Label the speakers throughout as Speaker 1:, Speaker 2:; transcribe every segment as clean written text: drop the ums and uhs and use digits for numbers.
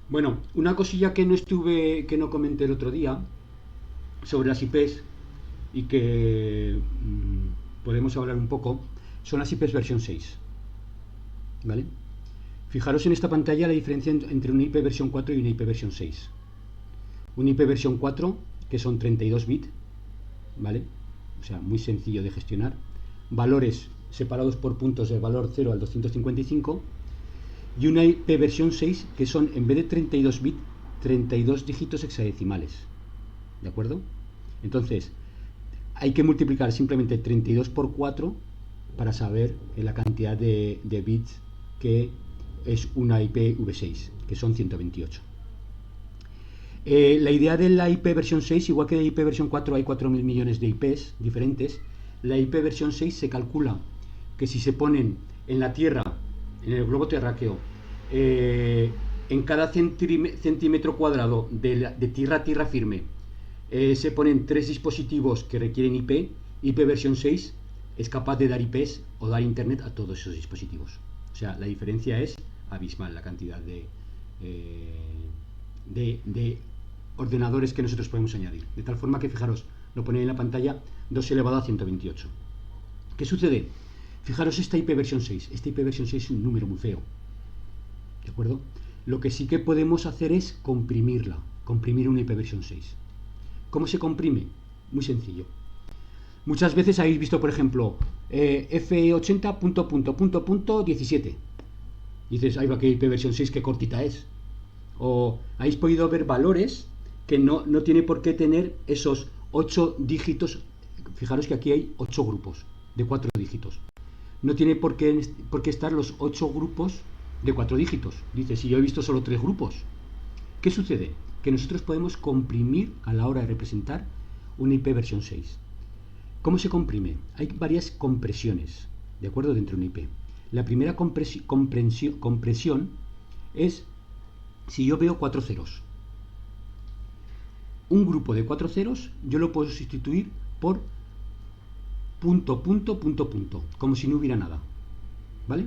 Speaker 1: Bueno, una cosilla que no comenté el otro día sobre las IPs y que podemos hablar un poco, son las IPs versión 6, ¿vale? Fijaros en esta pantalla la diferencia entre una IP versión 4 y una IP versión 6. Una IP versión 4, que son 32 bits, ¿vale? O sea, muy sencillo de gestionar. Valores separados por puntos del valor 0 al 255. Y una IP versión 6, que son, en vez de 32 bits, 32 dígitos hexadecimales. ¿De acuerdo? Entonces, hay que multiplicar simplemente 32 por 4 para saber la cantidad de bits que es una IPv6, que son 128. La idea de la IP versión 6, igual que de la IP versión 4 hay 4.000 millones de IPs diferentes, la IP versión 6 se calcula que si se ponen en la Tierra, en el globo terráqueo, en cada centímetro cuadrado de tierra a tierra firme, se ponen 3 dispositivos que requieren IP versión 6 es capaz de dar IPs o dar internet a todos esos dispositivos. O sea, la diferencia es abismal, la cantidad de ordenadores que nosotros podemos añadir. De tal forma que, fijaros, lo ponía en la pantalla, 2 elevado a 128. ¿Qué sucede? Fijaros esta IP versión 6. Esta IP versión 6 es un número muy feo. ¿De acuerdo? Lo que sí que podemos hacer es comprimirla. Comprimir una IP versión 6. ¿Cómo se comprime? Muy sencillo. Muchas veces habéis visto, por ejemplo, F80.17. Dices, ahí va que IP versión 6, qué cortita es. O habéis podido ver valores que no tiene por qué tener esos 8 dígitos. Fijaros que aquí hay 8 grupos de 4 dígitos. No tiene por qué estar los 8 grupos de 4 dígitos. Dice, si yo he visto solo 3 grupos. ¿Qué sucede? Que nosotros podemos comprimir a la hora de representar una IP versión 6. ¿Cómo se comprime? Hay varias compresiones, ¿de acuerdo? Dentro de una IP. La primera compresión es si yo veo 4 ceros. Un grupo de 4 ceros yo lo puedo sustituir por punto, punto, punto, punto, como si no hubiera nada, ¿vale?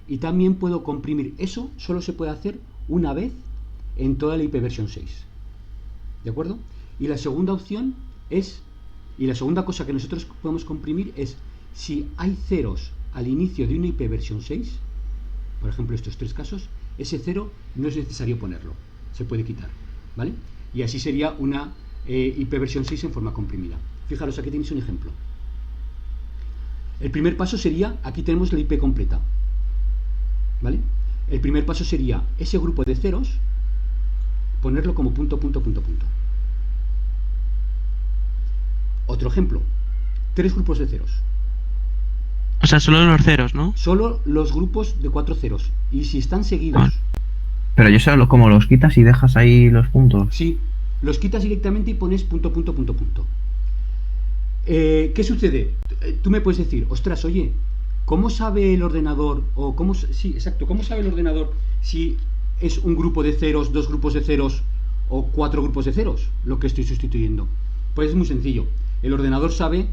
Speaker 1: Y también puedo comprimir eso, solo se puede hacer una vez en toda la IP versión 6, ¿de acuerdo? Y la segunda opción es, y la segunda cosa que nosotros podemos comprimir es si hay ceros al inicio de una IP versión 6, por ejemplo estos 3 casos, ese cero no es necesario ponerlo, se puede quitar, ¿vale? Y así sería una IP versión 6 en forma comprimida. Fijaros, aquí tenéis un ejemplo. El primer paso sería, aquí tenemos la IP completa, ¿vale? El primer paso sería ese grupo de ceros, ponerlo como punto, punto, punto, punto. Otro ejemplo, 3 grupos de ceros.
Speaker 2: O sea, solo los ceros, ¿no?
Speaker 1: Solo los grupos de 4 ceros. Y si están
Speaker 2: Ah,
Speaker 1: seguidos,
Speaker 3: Pero yo sé cómo los quitas y dejas ahí los puntos.
Speaker 1: sí, los quitas directamente y pones punto, punto, punto, punto. ¿Qué sucede? Tú me puedes decir, ostras, oye, ¿cómo sabe el ordenador? O cómo, sí, exacto, ¿cómo sabe el ordenador si es un grupo de ceros, 2 grupos de ceros o 4 grupos de ceros lo que estoy sustituyendo? Pues es muy sencillo. El ordenador sabe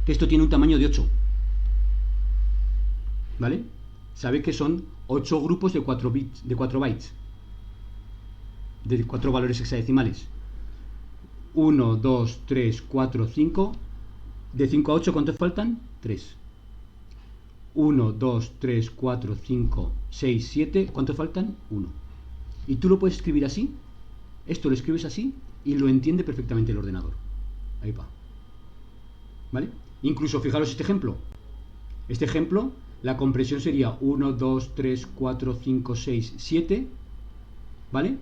Speaker 1: que esto tiene un tamaño de 8. ¿Vale? Sabe que son 8 grupos de 4 bits, de 4 bytes, de 4 valores hexadecimales. 1, 2, 3, 4, 5. De 5 a 8, ¿cuántos faltan? 3. 1, 2, 3, 4, 5, 6, 7. ¿Cuántos faltan? 1. Y tú lo puedes escribir así. Esto lo escribes así y lo entiende perfectamente el ordenador. Ahí va. ¿Vale? Incluso fijaros este ejemplo. Este ejemplo, la compresión sería 1, 2, 3, 4, 5, 6, 7. ¿Vale?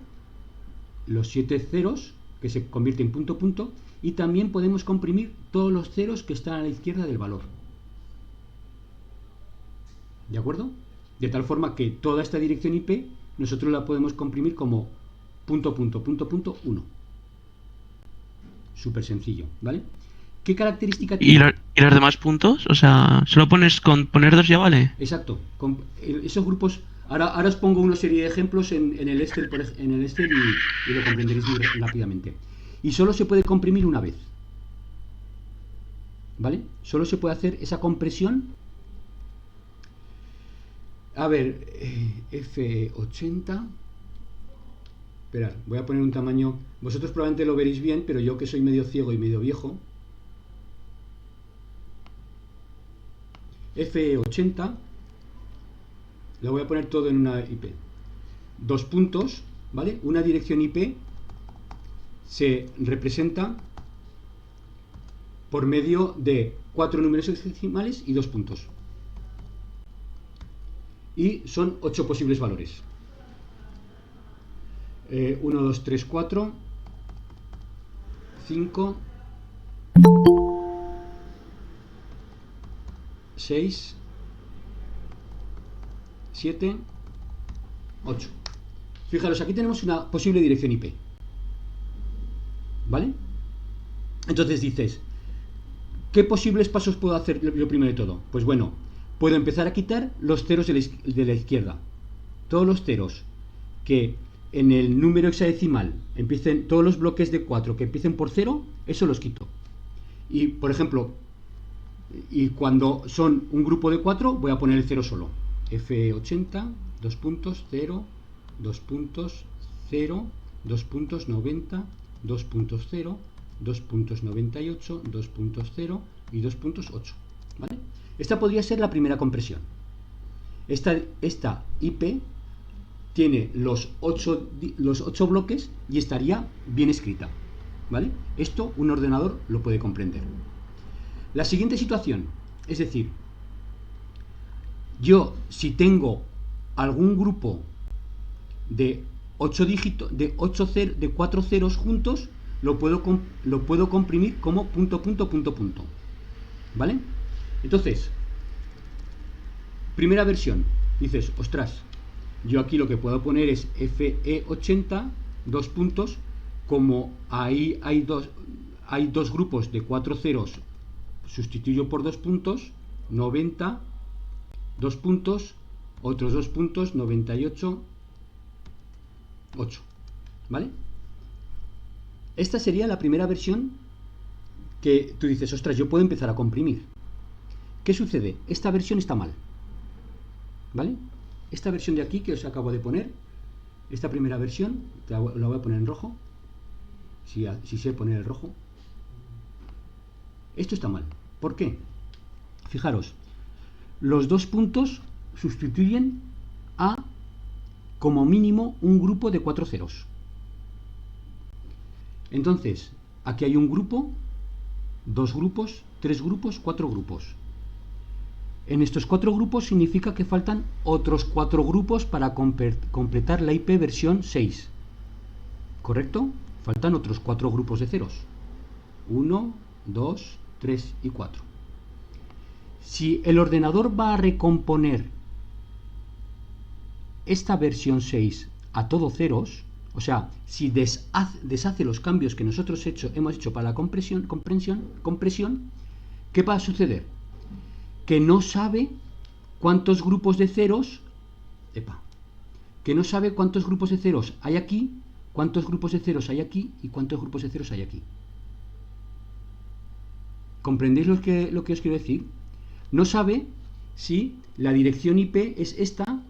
Speaker 1: Los 7 ceros que se convierten en punto, punto. Y también podemos comprimir todos los ceros que están a la izquierda del valor. ¿De acuerdo? De tal forma que toda esta dirección IP nosotros la podemos comprimir como punto, punto, punto, punto, 1. Súper sencillo, ¿vale? ¿Qué característica
Speaker 2: ¿Y,
Speaker 1: tiene?
Speaker 2: y los demás puntos? O sea, solo pones con poner dos ya vale.
Speaker 1: Exacto. Esos grupos. Ahora os pongo una serie de ejemplos en el Excel, y lo comprenderéis muy rápidamente. Y solo se puede comprimir una vez. ¿Vale? Solo se puede hacer esa compresión. A ver, F80. Esperad, voy a poner un tamaño. Vosotros probablemente lo veréis bien, pero yo que soy medio ciego y medio viejo. F80. Lo voy a poner todo en una IP. Dos puntos, ¿vale? Una dirección IP se representa por medio de 4 números hexadecimales y 2 puntos. Y son 8 posibles valores. 1, 2, 3, 4, 5, 6, 7, 8. Fijaros, aquí tenemos una posible dirección IP. ¿Vale? Entonces dices, ¿qué posibles pasos puedo hacer lo primero de todo? Pues bueno, puedo empezar a quitar los ceros de la izquierda. Todos los ceros que en el número hexadecimal empiecen, todos los bloques de 4 que empiecen por 0, eso los quito. Y, por ejemplo, y cuando son un grupo de 4, voy a poner el 0 solo. F80, 2 puntos, 0, 2 puntos, 0, 2 puntos, 90, 2 puntos, 0, 2 puntos, 98, 2 puntos, 0 y 2 puntos, 8. ¿Vale? Esta podría ser la primera compresión. Esta IP tiene los 8 bloques y estaría bien escrita. ¿Vale? Esto un ordenador lo puede comprender. La siguiente situación, es decir, yo si tengo algún grupo de 8 dígitos, de 4 ceros juntos, lo puedo comprimir como punto, punto, punto, punto. ¿Vale? Entonces, primera versión, dices, ostras, yo aquí lo que puedo poner es FE80, 2 puntos, como ahí hay dos grupos de 4 ceros, sustituyo por 2 puntos, 90, 2 puntos, otros 2 puntos, 98, 8. ¿Vale? Esta sería la primera versión que tú dices, ostras, yo puedo empezar a comprimir. ¿Qué sucede? Esta versión está mal. ¿Vale? Esta versión de aquí que os acabo de poner, esta primera versión, la voy a poner en rojo, si sé poner el rojo. Esto está mal. ¿Por qué? Fijaros, los 2 puntos sustituyen a, como mínimo, un grupo de 4 ceros. Entonces, aquí hay un grupo, 2 grupos, 3 grupos, 4 grupos. En estos 4 grupos significa que faltan otros 4 grupos para completar la IP versión 6. ¿Correcto? Faltan otros 4 grupos de ceros. 1, 2, 3 y 4. Si el ordenador va a recomponer esta versión 6 a todo ceros, o sea, si deshace los cambios que nosotros hemos hecho para la compresión, ¿qué va a suceder? Que no sabe cuántos grupos de ceros, que no sabe cuántos grupos de ceros hay aquí, cuántos grupos de ceros hay aquí y cuántos grupos de ceros hay aquí. ¿Comprendéis lo que os quiero decir? No sabe si la dirección IP es esta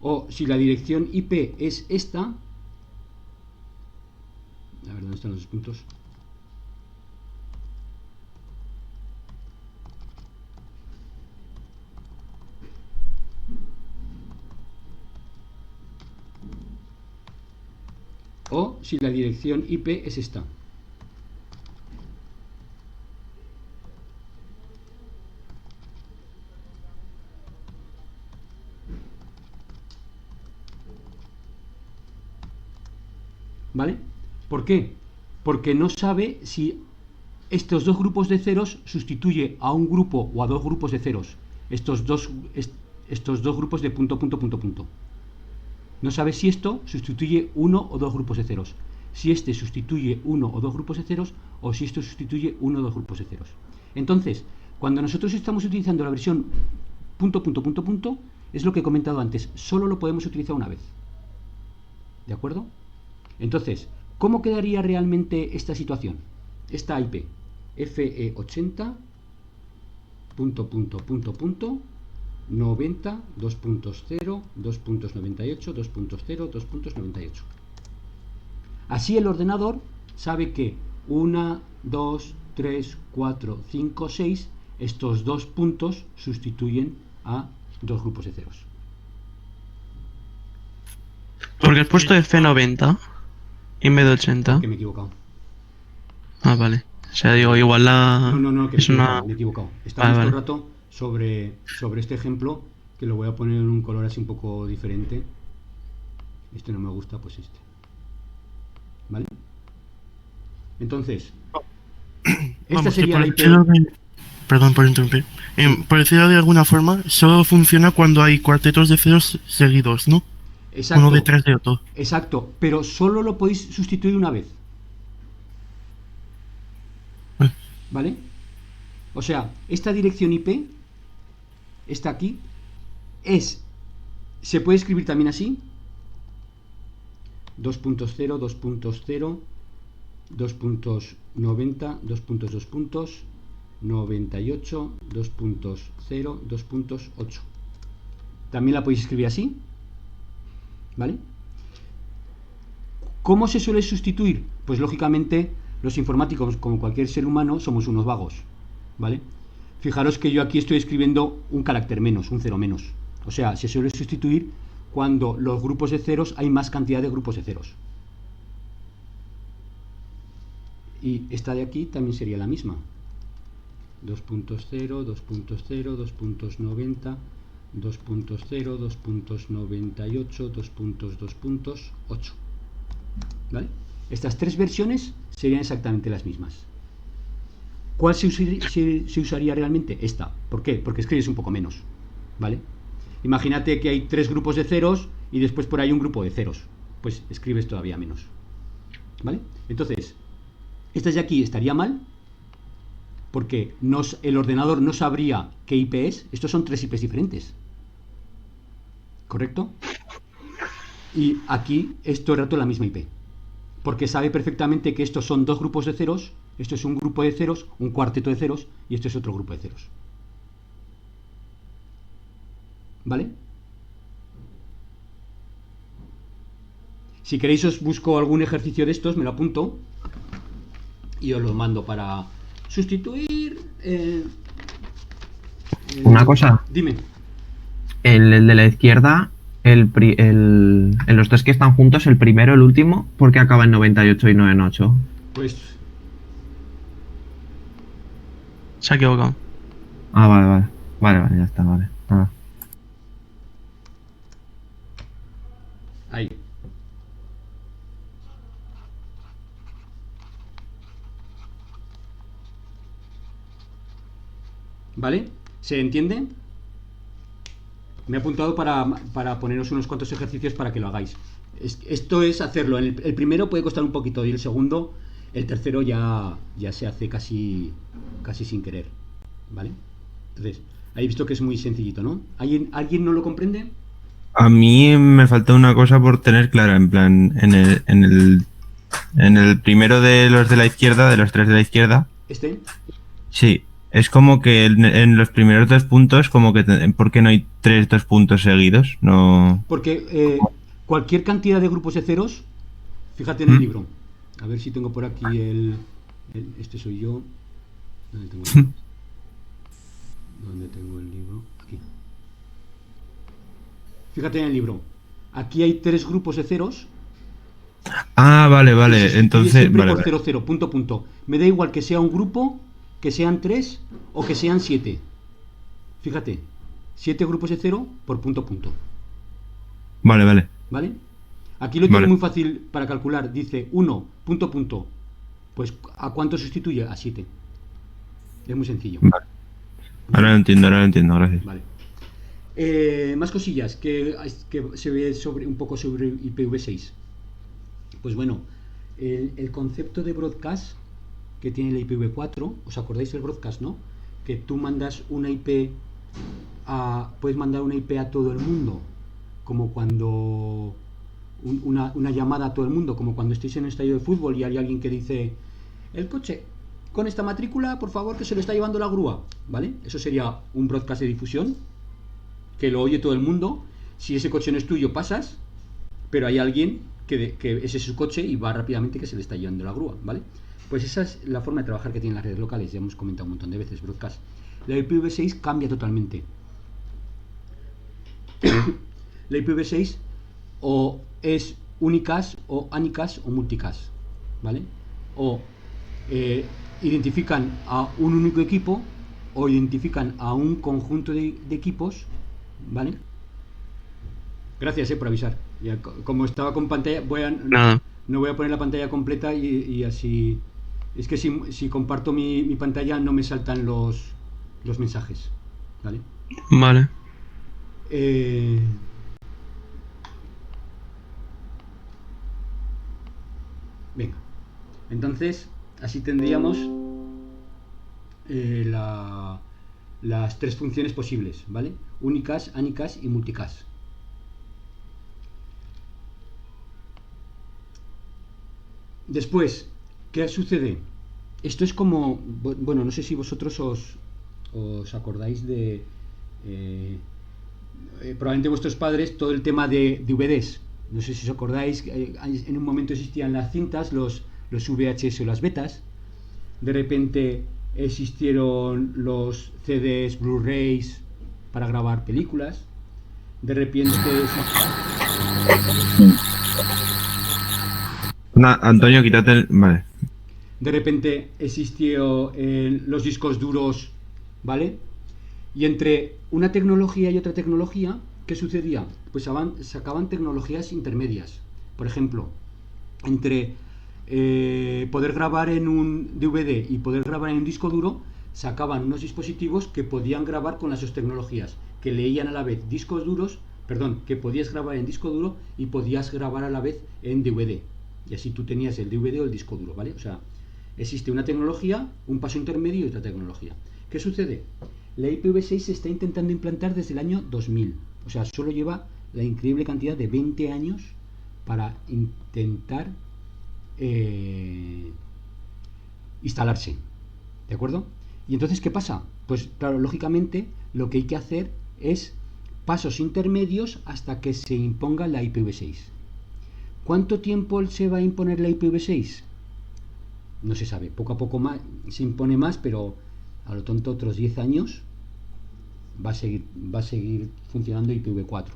Speaker 1: o si la dirección IP es esta. A ver, ¿dónde están los puntos? O si la dirección IP es esta. ¿Vale? ¿Por qué? Porque no sabe si estos dos grupos de ceros sustituye a un grupo o a dos grupos de ceros. Estos dos grupos de punto, punto, punto, punto. No sabe si esto sustituye uno o dos grupos de ceros. Si este sustituye uno o dos grupos de ceros o si esto sustituye uno o dos grupos de ceros. Entonces, cuando nosotros estamos utilizando la versión punto, punto, punto, punto, es lo que he comentado antes, solo lo podemos utilizar una vez. ¿De acuerdo? Entonces, ¿cómo quedaría realmente esta situación? Esta IP, FE80, punto, 90, 2.0, 2.98, 2.0, 2.98. Así el ordenador sabe que 1, 2, 3, 4, 5, 6, estos dos puntos sustituyen a dos grupos de ceros.
Speaker 2: Porque has puesto F90 en vez de 80.
Speaker 1: Que me he equivocado.
Speaker 2: Ah, vale. O sea, digo, igual la...
Speaker 1: No, que
Speaker 2: es una...
Speaker 1: me he equivocado. Estamos
Speaker 2: Vale,
Speaker 1: todo el
Speaker 2: vale.
Speaker 1: rato sobre este ejemplo, que lo voy a poner en un color así un poco diferente. Este no me gusta, pues este. ¿Vale? Entonces, esta
Speaker 4: Vamos, que
Speaker 1: sería
Speaker 4: por
Speaker 1: la IP.
Speaker 4: decirlo de... Perdón por interrumpir.
Speaker 1: Sí,
Speaker 4: Por decirlo de alguna forma, solo funciona cuando hay cuartetos de ceros seguidos, ¿no? Uno
Speaker 1: exacto,
Speaker 4: detrás de otro.
Speaker 1: exacto, pero solo lo podéis sustituir una vez.
Speaker 4: Eh,
Speaker 1: ¿Vale? O sea, esta dirección IP, esta aquí, se puede escribir también así: 2.0, 2.0, 2.90, 2.2, 98, 2.0, 2.8. También la podéis escribir así, ¿vale? ¿Cómo se suele sustituir? Pues lógicamente los informáticos, como cualquier ser humano, somos unos vagos, ¿vale? Fijaros que yo aquí estoy escribiendo un carácter menos, un cero menos. O sea, se suele sustituir cuando los grupos de ceros hay más cantidad de grupos de ceros. Y esta de aquí también sería la misma. 2.0, 2.0, 2.90, 2.0, 2.98, 2.2.8. ¿Vale? Estas tres versiones serían exactamente las mismas. ¿Cuál se usaría realmente? Esta. ¿Por qué? Porque escribes un poco menos. ¿Vale? Imagínate que hay tres grupos de ceros y después por ahí un grupo de ceros. Pues escribes todavía menos. ¿Vale? Entonces, esta de aquí estaría mal porque el ordenador no sabría qué IP es. Estos son tres IPs diferentes. ¿Correcto? Y aquí es todo el rato la misma IP. Porque sabe perfectamente que estos son dos grupos de ceros, esto es un grupo de ceros, un cuarteto de ceros, y esto es otro grupo de ceros. ¿Vale? Si queréis os busco algún ejercicio de estos, me lo apunto y os lo mando para sustituir...
Speaker 3: Una cosa,
Speaker 1: Dime.
Speaker 3: el de la izquierda, en los tres que están juntos, el primero, el último, ¿por qué acaba en 98 y no en 8?
Speaker 1: Pues...
Speaker 2: Se ha equivocado.
Speaker 3: Ah, vale, vale. Vale, vale, ya está, vale. Ah.
Speaker 1: Ahí. ¿Vale? ¿Se entiende? Me he apuntado para poneros unos cuantos ejercicios para que lo hagáis. Esto es hacerlo. El primero puede costar un poquito y el segundo, el tercero ya se hace casi sin querer. ¿Vale? Entonces, habéis visto que es muy sencillito, ¿no? ¿Alguien no lo comprende?
Speaker 5: A mí me falta una cosa por tener clara, en plan, en el primero de los de la izquierda, de los tres de la izquierda, sí, es como que en los primeros dos puntos, como que, ¿por qué no hay dos puntos seguidos? No.
Speaker 1: Porque cualquier cantidad de grupos de ceros, fíjate en el libro. A ver si tengo por aquí este soy yo. ¿Dónde tengo el libro? ¿Dónde tengo el libro? Aquí. Fíjate en el libro. Aquí hay tres grupos de ceros.
Speaker 5: Ah, vale, vale. Entonces,
Speaker 1: siempre
Speaker 5: vale,
Speaker 1: por
Speaker 5: vale.
Speaker 1: 0, 0, punto, punto. Me da igual que sea un grupo, que sean 3 o que sean 7. Fíjate, 7 grupos de 0 por punto, punto.
Speaker 5: Vale, vale.
Speaker 1: ¿Vale? Aquí lo tengo muy fácil para calcular. Dice 1, punto, punto. Pues, ¿a cuánto sustituye? A 7. Es muy sencillo.
Speaker 5: Vale. Ahora lo entiendo, gracias.
Speaker 1: Vale. Más cosillas que se ve un poco sobre IPv6. Pues bueno, el concepto de broadcast que tiene la IPv4, ¿os acordáis del broadcast, no? Que tú mandas una IP puedes mandar una IP a todo el mundo, como cuando una llamada a todo el mundo, como cuando estéis en un estadio de fútbol y hay alguien que dice: el coche con esta matrícula, por favor, que se lo está llevando la grúa, ¿vale? Eso sería un broadcast de difusión que lo oye todo el mundo. Si ese coche no es tuyo, pasas, pero hay alguien que ese es su coche y va rápidamente, que se le está llevando la grúa, ¿vale? Pues esa es la forma de trabajar que tienen las redes locales. Ya hemos comentado un montón de veces broadcast. La IPv6 cambia totalmente. La IPv6 o es unicast o anicast o multicast, ¿vale? O identifican a un único equipo o identifican a un conjunto de equipos, ¿vale? Gracias por avisar. Ya, como estaba con pantalla, no voy a poner la pantalla completa y así. Es que si comparto mi pantalla no me saltan los mensajes, ¿vale?
Speaker 2: Vale.
Speaker 1: Venga, entonces así tendríamos las tres funciones posibles, ¿vale? Unicast, anicast y multicast. Después, ¿qué sucede? Esto es como, bueno, no sé si vosotros os acordáis de probablemente vuestros padres, todo el tema de DVDs. No sé si os acordáis, en un momento existían las cintas, los VHS o las betas. De repente existieron los CDs, Blu-rays para grabar películas. De repente
Speaker 5: Antonio, quítate el... Vale.
Speaker 1: De repente existió los discos duros, ¿vale? Y entre una tecnología y otra tecnología, ¿qué sucedía? Pues sacaban tecnologías intermedias. Por ejemplo, entre poder grabar en un DVD y poder grabar en un disco duro, sacaban unos dispositivos que podían grabar con las dos tecnologías, que leían a la vez discos duros, perdón, que podías grabar en disco duro y podías grabar a la vez en DVD. Y así tú tenías el DVD o el disco duro, ¿vale? O sea, existe una tecnología, un paso intermedio y otra tecnología. ¿Qué sucede? La IPv6 se está intentando implantar desde el año 2000. O sea, solo lleva la increíble cantidad de 20 años para intentar instalarse. ¿De acuerdo? Y entonces, ¿qué pasa? Pues claro, lógicamente lo que hay que hacer es pasos intermedios hasta que se imponga la IPv6. ¿Cuánto tiempo se va a imponer la IPv6? No se sabe. Poco a poco más, se impone más, pero a lo tonto otros 10 años va a seguir funcionando IPv4,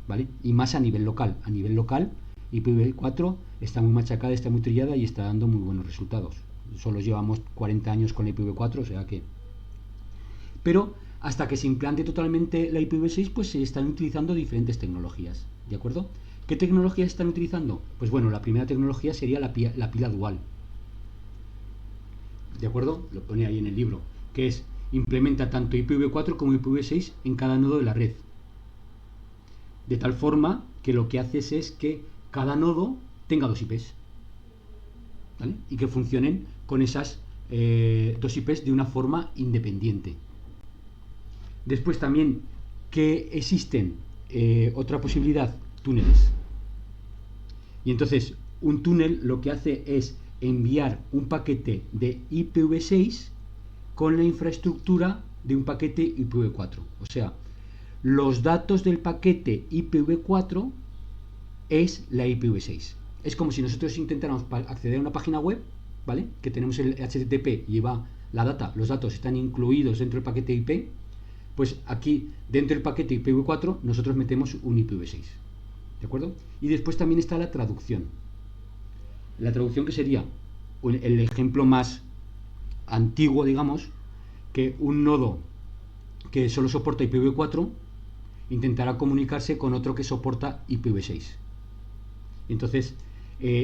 Speaker 1: ¿vale? Y más a nivel local. A nivel local, IPv4 está muy machacada, está muy trillada y está dando muy buenos resultados. Solo llevamos 40 años con la IPv4, o sea que... Pero hasta que se implante totalmente la IPv6, pues se están utilizando diferentes tecnologías, ¿de acuerdo? ¿Qué tecnologías están utilizando? Pues bueno, la primera tecnología sería la pila dual, ¿de acuerdo? Lo pone ahí en el libro, que es, implementa tanto IPv4 como IPv6 en cada nodo de la red, de tal forma que lo que haces es que cada nodo tenga dos IPs, ¿vale? Y que funcionen con esas dos IPs de una forma independiente. Después también, que existen otra posibilidad, túneles. Y entonces un túnel lo que hace es enviar un paquete de IPv6 con la infraestructura de un paquete IPv4. O sea, los datos del paquete IPv4 es la IPv6. Es como si nosotros intentáramos acceder a una página web, ¿vale? Que tenemos el HTTP y va la data, los datos están incluidos dentro del paquete IP. Pues aquí, dentro del paquete IPv4, nosotros metemos un IPv6. ¿De acuerdo? Y después también está la traducción. La traducción, que sería el ejemplo más antiguo, digamos, que un nodo que solo soporta IPv4 intentará comunicarse con otro que soporta IPv6. Entonces,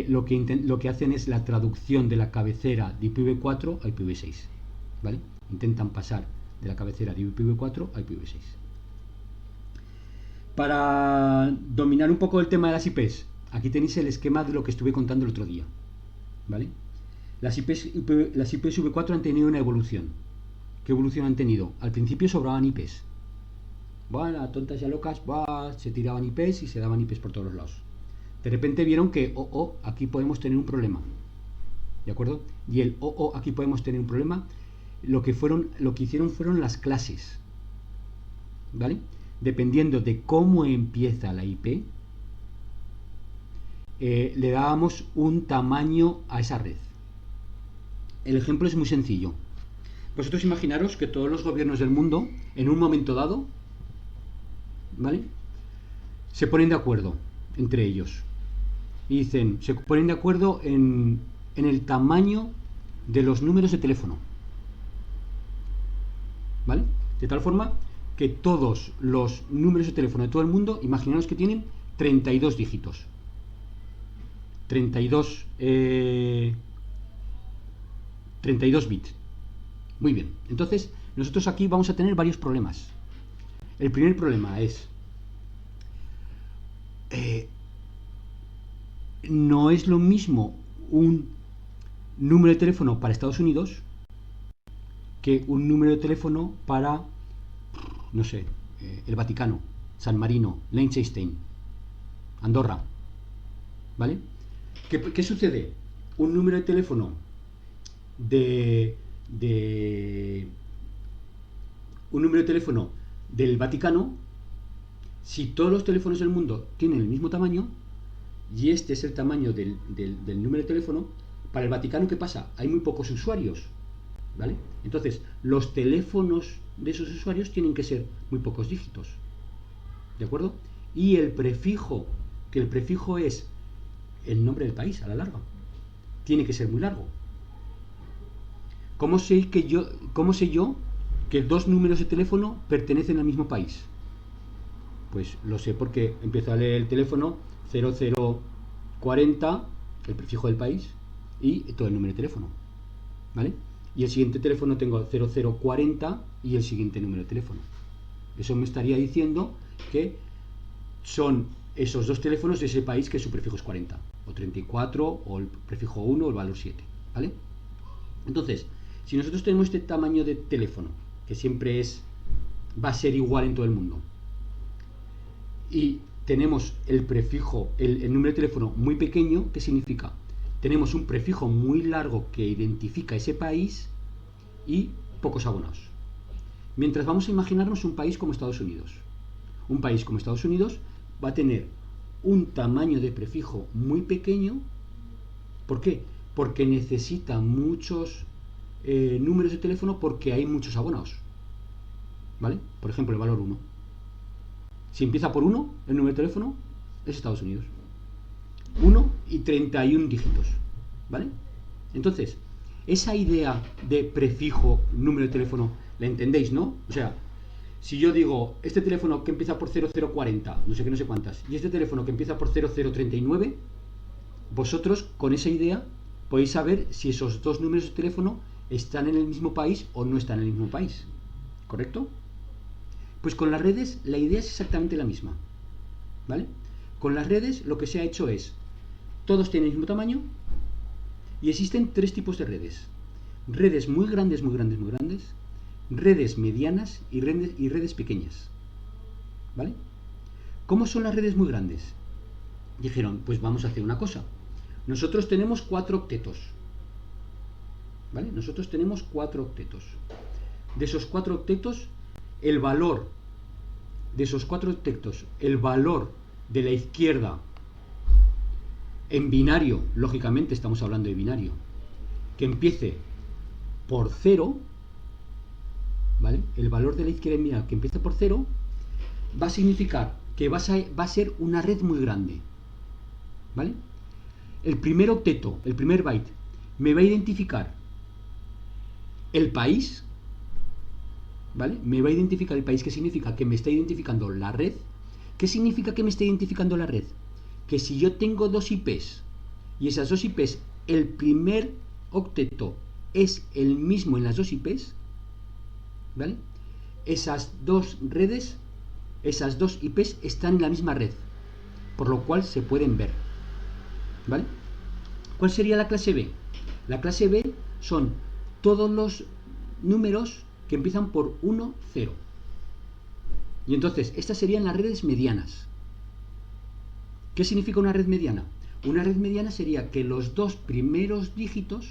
Speaker 1: lo que hacen es la traducción de la cabecera de IPv4 a IPv6. ¿Vale? Intentan pasar de la cabecera de IPv4 a IPv6. Para dominar un poco el tema de las IPs, aquí tenéis el esquema de lo que estuve contando el otro día, ¿vale? Las IPs IPv4 han tenido una evolución. ¿Qué evolución han tenido? Al principio sobraban IPs, Bueno, tontas y locas, se tiraban IPs y se daban IPs por todos los lados. De repente vieron que, aquí podemos tener un problema. ¿De acuerdo? Y el aquí podemos tener un problema. Lo que hicieron fueron las clases. ¿Vale? Dependiendo de cómo empieza la IP, le dábamos un tamaño a esa red. El ejemplo es muy sencillo. Vosotros imaginaros que todos los gobiernos del mundo, en un momento dado, ¿vale?, se ponen de acuerdo entre ellos. Y se ponen de acuerdo en el tamaño de los números de teléfono. ¿Vale? De tal forma que todos los números de teléfono de todo el mundo, imaginaos que tienen 32 dígitos. 32 bits. Muy bien. Entonces, nosotros aquí vamos a tener varios problemas. El primer problema es... no es lo mismo un número de teléfono para Estados Unidos que un número de teléfono para, no sé, el Vaticano, San Marino, Liechtenstein, Andorra. ¿Vale? ¿Qué sucede? Un número de teléfono un número de teléfono del Vaticano, si todos los teléfonos del mundo tienen el mismo tamaño, y este es el tamaño del número de teléfono, para el Vaticano, ¿qué pasa? Hay muy pocos usuarios, ¿vale? Entonces, los teléfonos de esos usuarios tienen que ser muy pocos dígitos, ¿de acuerdo? Y el prefijo, que el prefijo es el nombre del país a la larga, tiene que ser muy largo. ¿Cómo sé yo que dos números de teléfono pertenecen al mismo país? Pues lo sé porque empiezo a leer el teléfono 0040, el prefijo del país, y todo el número de teléfono, ¿vale? Y el siguiente teléfono tengo 0040 y el siguiente número de teléfono. Eso me estaría diciendo que son esos dos teléfonos de ese país que su prefijo es 40, o 34, o el prefijo 1, o el valor 7, ¿vale? Entonces, si nosotros tenemos este tamaño de teléfono, que siempre va a ser igual en todo el mundo, y tenemos el prefijo, el número de teléfono muy pequeño, ¿qué significa? Tenemos un prefijo muy largo que identifica ese país y pocos abonados. Mientras vamos a imaginarnos un país como Estados Unidos. Un país como Estados Unidos va a tener un tamaño de prefijo muy pequeño. ¿Por qué? Porque necesita muchos números de teléfono porque hay muchos abonados. ¿Vale? Por ejemplo, el valor 1. Si empieza por 1, el número de teléfono es Estados Unidos. 1 y 31 dígitos. ¿Vale? Entonces, esa idea de prefijo, número de teléfono, la entendéis, ¿no? O sea, si yo digo, este teléfono que empieza por 0040, no sé qué, no sé cuántas, y este teléfono que empieza por 0039, vosotros con esa idea podéis saber si esos dos números de teléfono están en el mismo país o no están en el mismo país. ¿Correcto? Pues con las redes la idea es exactamente la misma. ¿Vale? Con las redes lo que se ha hecho es, todos tienen el mismo tamaño y existen tres tipos de redes. Redes muy grandes, muy grandes, muy grandes, redes medianas y redes pequeñas. ¿Vale? ¿Cómo son las redes muy grandes? Dijeron, pues vamos a hacer una cosa. Nosotros tenemos 4 octetos. ¿Vale? Nosotros tenemos 4 octetos. De esos 4 octetos, el valor de esos 4 octetos, el valor de la izquierda en binario, lógicamente estamos hablando de binario, que empiece por 0, ¿vale? El valor de la izquierda en binario que empiece por 0 va a significar que va a ser una red muy grande, ¿vale? El primer octeto, el primer byte, me va a identificar el país, ¿vale? Me va a identificar el país, que significa que me está identificando la red. ¿Qué significa que me está identificando la red? Que si yo tengo dos IPs y esas dos IPs, el primer octeto es el mismo en las dos IPs, ¿vale? Esas dos redes, esas dos IPs están en la misma red, por lo cual se pueden ver, ¿vale? ¿Cuál sería la clase B? La clase B son todos los números que empiezan por 1, 0. Y entonces, estas serían las redes medianas. ¿Qué significa una red mediana? Una red mediana sería que los dos primeros dígitos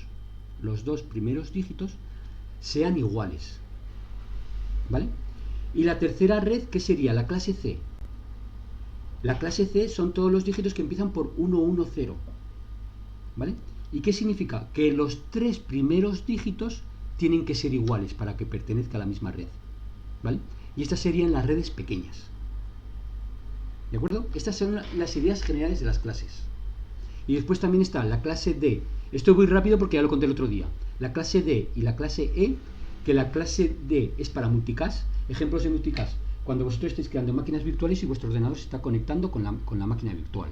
Speaker 1: sean iguales. ¿Vale? Y la tercera red, ¿qué sería? La clase C. La clase C son todos los dígitos que empiezan por 110. ¿Vale? ¿Y qué significa? Que los tres primeros dígitos tienen que ser iguales para que pertenezca a la misma red. ¿Vale? Y estas serían las redes pequeñas. ¿De acuerdo? Estas son las ideas generales de las clases. Y después también está la clase D. Esto voy rápido porque ya lo conté el otro día. La clase D y la clase E, que la clase D es para multicast. Ejemplos de multicast: cuando vosotros estéis creando máquinas virtuales y vuestro ordenador se está conectando con la máquina virtual.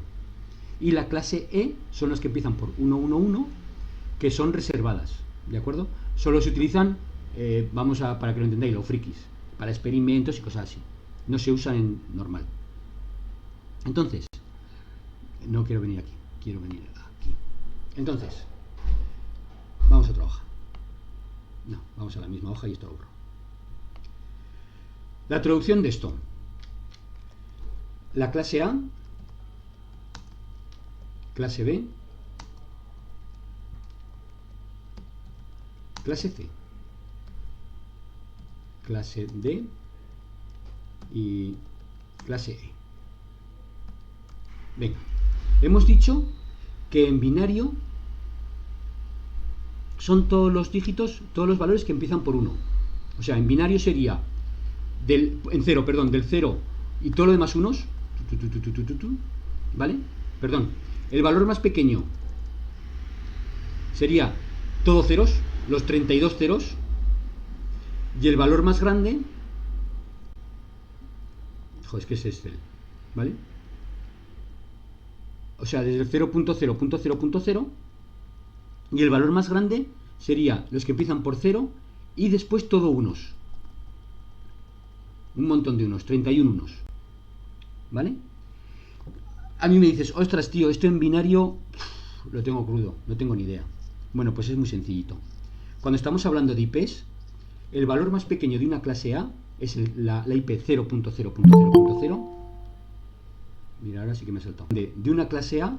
Speaker 1: Y la clase E son las que empiezan por 111, que son reservadas. ¿De acuerdo? Solo se utilizan, para que lo entendáis, los frikis, para experimentos y cosas así. No se usan en normal. Entonces, no quiero venir aquí, quiero venir aquí. Entonces, vamos a otra hoja. No, vamos a la misma hoja y esto lo borro. La traducción de esto. La clase A, clase B, clase C, clase D y clase E. Venga, hemos dicho que en binario son todos los dígitos, todos los valores que empiezan por 1. O sea, en binario sería del 0 y todo lo demás unos, ¿vale? Perdón, el valor más pequeño sería todo ceros, los 32 ceros, y el valor más grande, joder, es que es este, ¿vale? O sea, desde el 0.0.0.0, y el valor más grande sería los que empiezan por 0 y después todo unos. Un montón de unos, 31 unos. ¿Vale? A mí me dices, ostras, tío, esto en binario lo tengo crudo, no tengo ni idea. Bueno, pues es muy sencillito. Cuando estamos hablando de IPs, el valor más pequeño de una clase A es la IP 0.0.0.0. Mira, ahora sí que me he saltado. De una clase A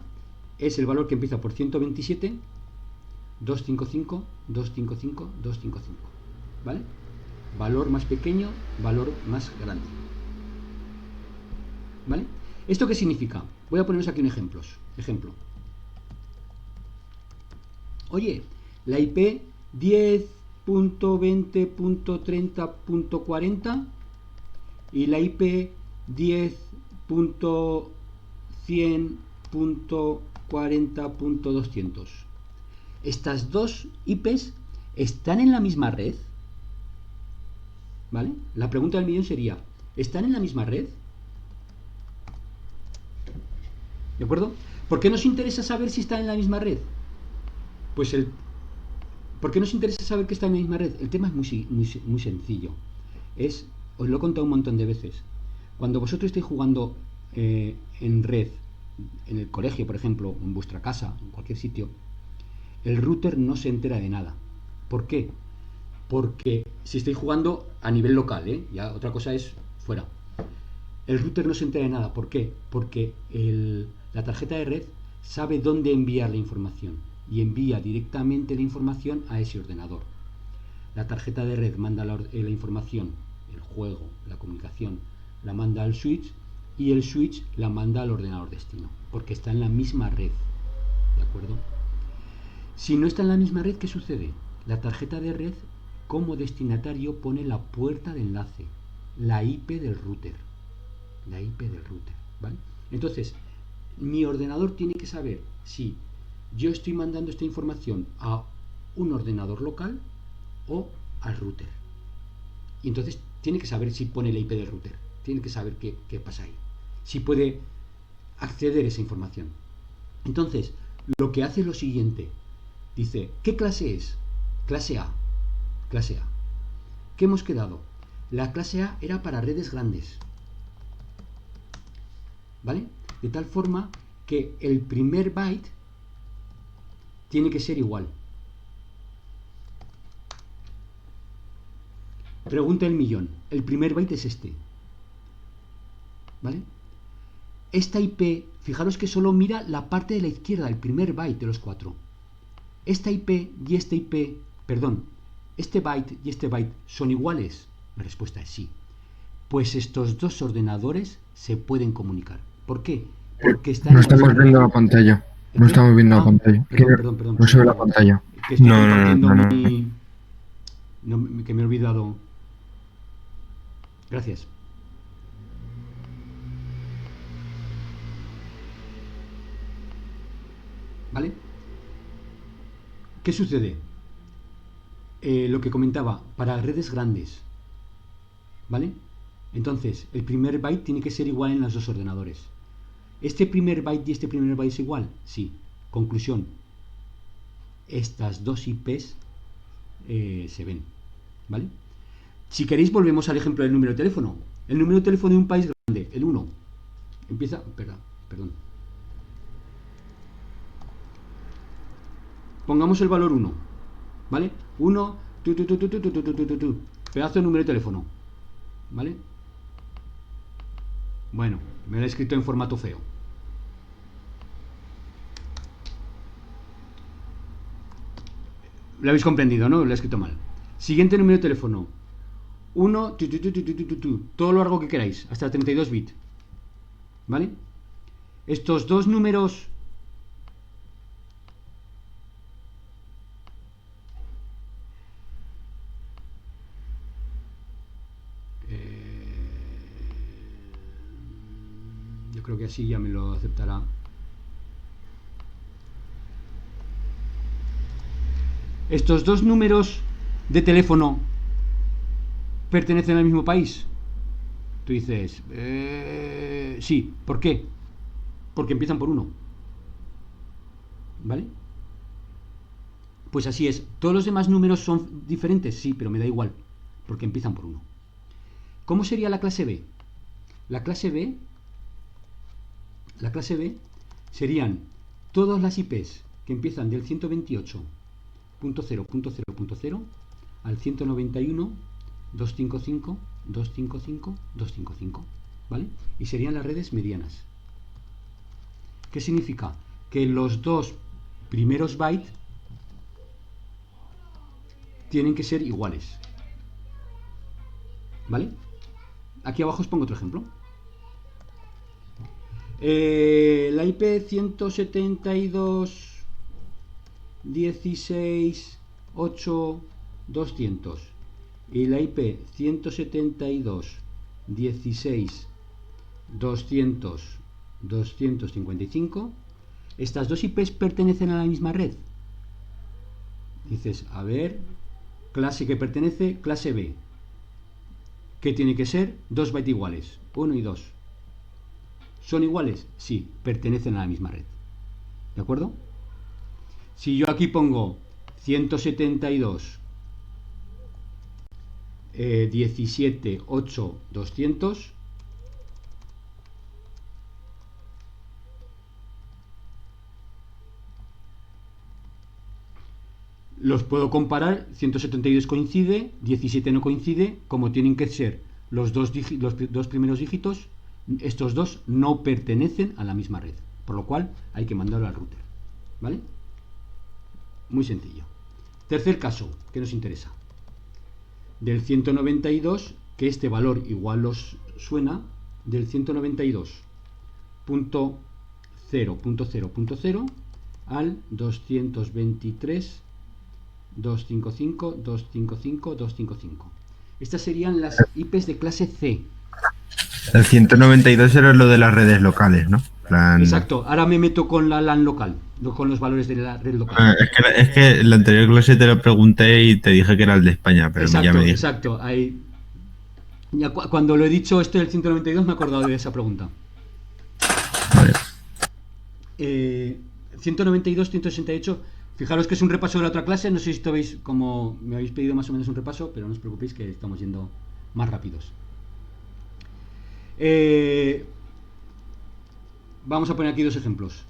Speaker 1: es el valor que empieza por 127, 255, 255, 255. ¿Vale? Valor más pequeño, valor más grande. ¿Vale? ¿Esto qué significa? Voy a poneros aquí un ejemplo. Oye, la IP 10.20.30.40 y la IP 10.100.40.200. Estas dos IPs están en la misma red. ¿Vale? La pregunta del millón sería, ¿están en la misma red? ¿De acuerdo? ¿Por qué nos interesa saber si están en la misma red? Pues ¿por qué nos interesa saber que están en la misma red? El tema es muy sencillo. Os lo he contado un montón de veces. Cuando vosotros estéis jugando en red, en el colegio, por ejemplo, en vuestra casa, en cualquier sitio, el router no se entera de nada. ¿Por qué? Porque si estáis jugando a nivel local, ya otra cosa es fuera. El router no se entera de nada. ¿Por qué? Porque la tarjeta de red sabe dónde enviar la información y envía directamente la información a ese ordenador. La tarjeta de red manda la información, el juego, la comunicación, la manda al switch y el switch la manda al ordenador destino, porque está en la misma red. ¿De acuerdo? Si no está en la misma red, ¿qué sucede? La tarjeta de red como destinatario pone la puerta de enlace, la IP del router. La IP del router, ¿vale? Entonces, mi ordenador tiene que saber si yo estoy mandando esta información a un ordenador local o al router. Y entonces tiene que saber si pone la IP del router. Tiene que saber qué pasa ahí. Si puede acceder a esa información. Entonces, lo que hace es lo siguiente. Dice, ¿qué clase es? Clase A. Clase A. ¿Qué hemos quedado? La clase A era para redes grandes. ¿Vale? De tal forma que el primer byte tiene que ser igual. Pregunta el millón. El primer byte es este. ¿vale? Esta IP, fijaros que solo mira la parte de la izquierda, el primer byte de los 4. Esta IP y esta IP, perdón, este byte y este byte son iguales. La respuesta es sí. Pues estos dos ordenadores se pueden comunicar. ¿Por qué? Porque están...
Speaker 6: No estamos viendo la pantalla. No estamos viendo la pantalla.
Speaker 1: Perdón.
Speaker 6: No se ve la pantalla.
Speaker 1: Que estoy
Speaker 5: No.
Speaker 1: que me he olvidado. Gracias. ¿Vale? ¿Qué sucede? Lo que comentaba, para redes grandes, ¿vale? Entonces, el primer byte tiene que ser igual en los dos ordenadores. ¿Este primer byte y este primer byte es igual? Sí. Conclusión. Estas dos IPs se ven, ¿vale? Si queréis volvemos al ejemplo del número de teléfono. El número de teléfono de un país grande, el 1. Empieza... Perdón. Pongamos el valor 1, ¿vale? 1, pedazo de número de teléfono, ¿vale? Bueno, me lo he escrito en formato feo. Lo habéis comprendido, ¿no? Lo he escrito mal. Siguiente número de teléfono. 1, todo lo largo que queráis, hasta 32 bits, ¿vale? Estos dos números... yo creo que así ya me lo aceptará. Estos dos números de teléfono pertenecen al mismo país. Tú dices, sí, ¿por qué? Porque empiezan por 1. ¿Vale? Pues así es. ¿Todos los demás números son diferentes? Sí, pero me da igual, porque empiezan por 1. ¿Cómo sería la clase B? La clase B serían todas las IPs que empiezan del 128.0.0.0 al 191.255.255.255, ¿vale? Y serían las redes medianas. ¿Qué significa? Que los dos primeros bytes tienen que ser iguales, ¿vale? Aquí abajo os pongo otro ejemplo. La IP 172.16.8.200 y la IP 172.16.200.255, estas dos IPs pertenecen a la misma red. Dices, a ver, clase que pertenece, clase B. ¿Qué tiene que ser? 2 bytes iguales, 1 y 2. ¿Son iguales? Sí, pertenecen a la misma red. ¿De acuerdo? Si yo aquí pongo 172 17.8.200, los puedo comparar. 172 coincide, 17 no coincide. Como tienen que ser los dos primeros dígitos, estos dos no pertenecen a la misma red, por lo cual hay que mandarlo al router, ¿vale? Muy sencillo. Tercer caso que nos interesa, del 192, que este valor igual os suena, del 192.0.0.0 al 223.255.255.255. Estas serían las IPs de clase C.
Speaker 5: El 192 era lo de las redes locales, ¿no?
Speaker 1: Exacto, ahora me meto con la LAN local, con los valores de la red local.
Speaker 5: Es que en la anterior clase te lo pregunté y te dije que era el de España, pero
Speaker 1: exacto,
Speaker 5: ya me dije.
Speaker 1: Exacto, ahí. Ya cuando lo he dicho esto del 192 me he acordado de esa pregunta.
Speaker 5: Vale.
Speaker 1: 192, 168, fijaros que es un repaso de la otra clase, no sé si veis como me habéis pedido más o menos un repaso, pero no os preocupéis que estamos yendo más rápidos. Vamos a poner aquí dos ejemplos.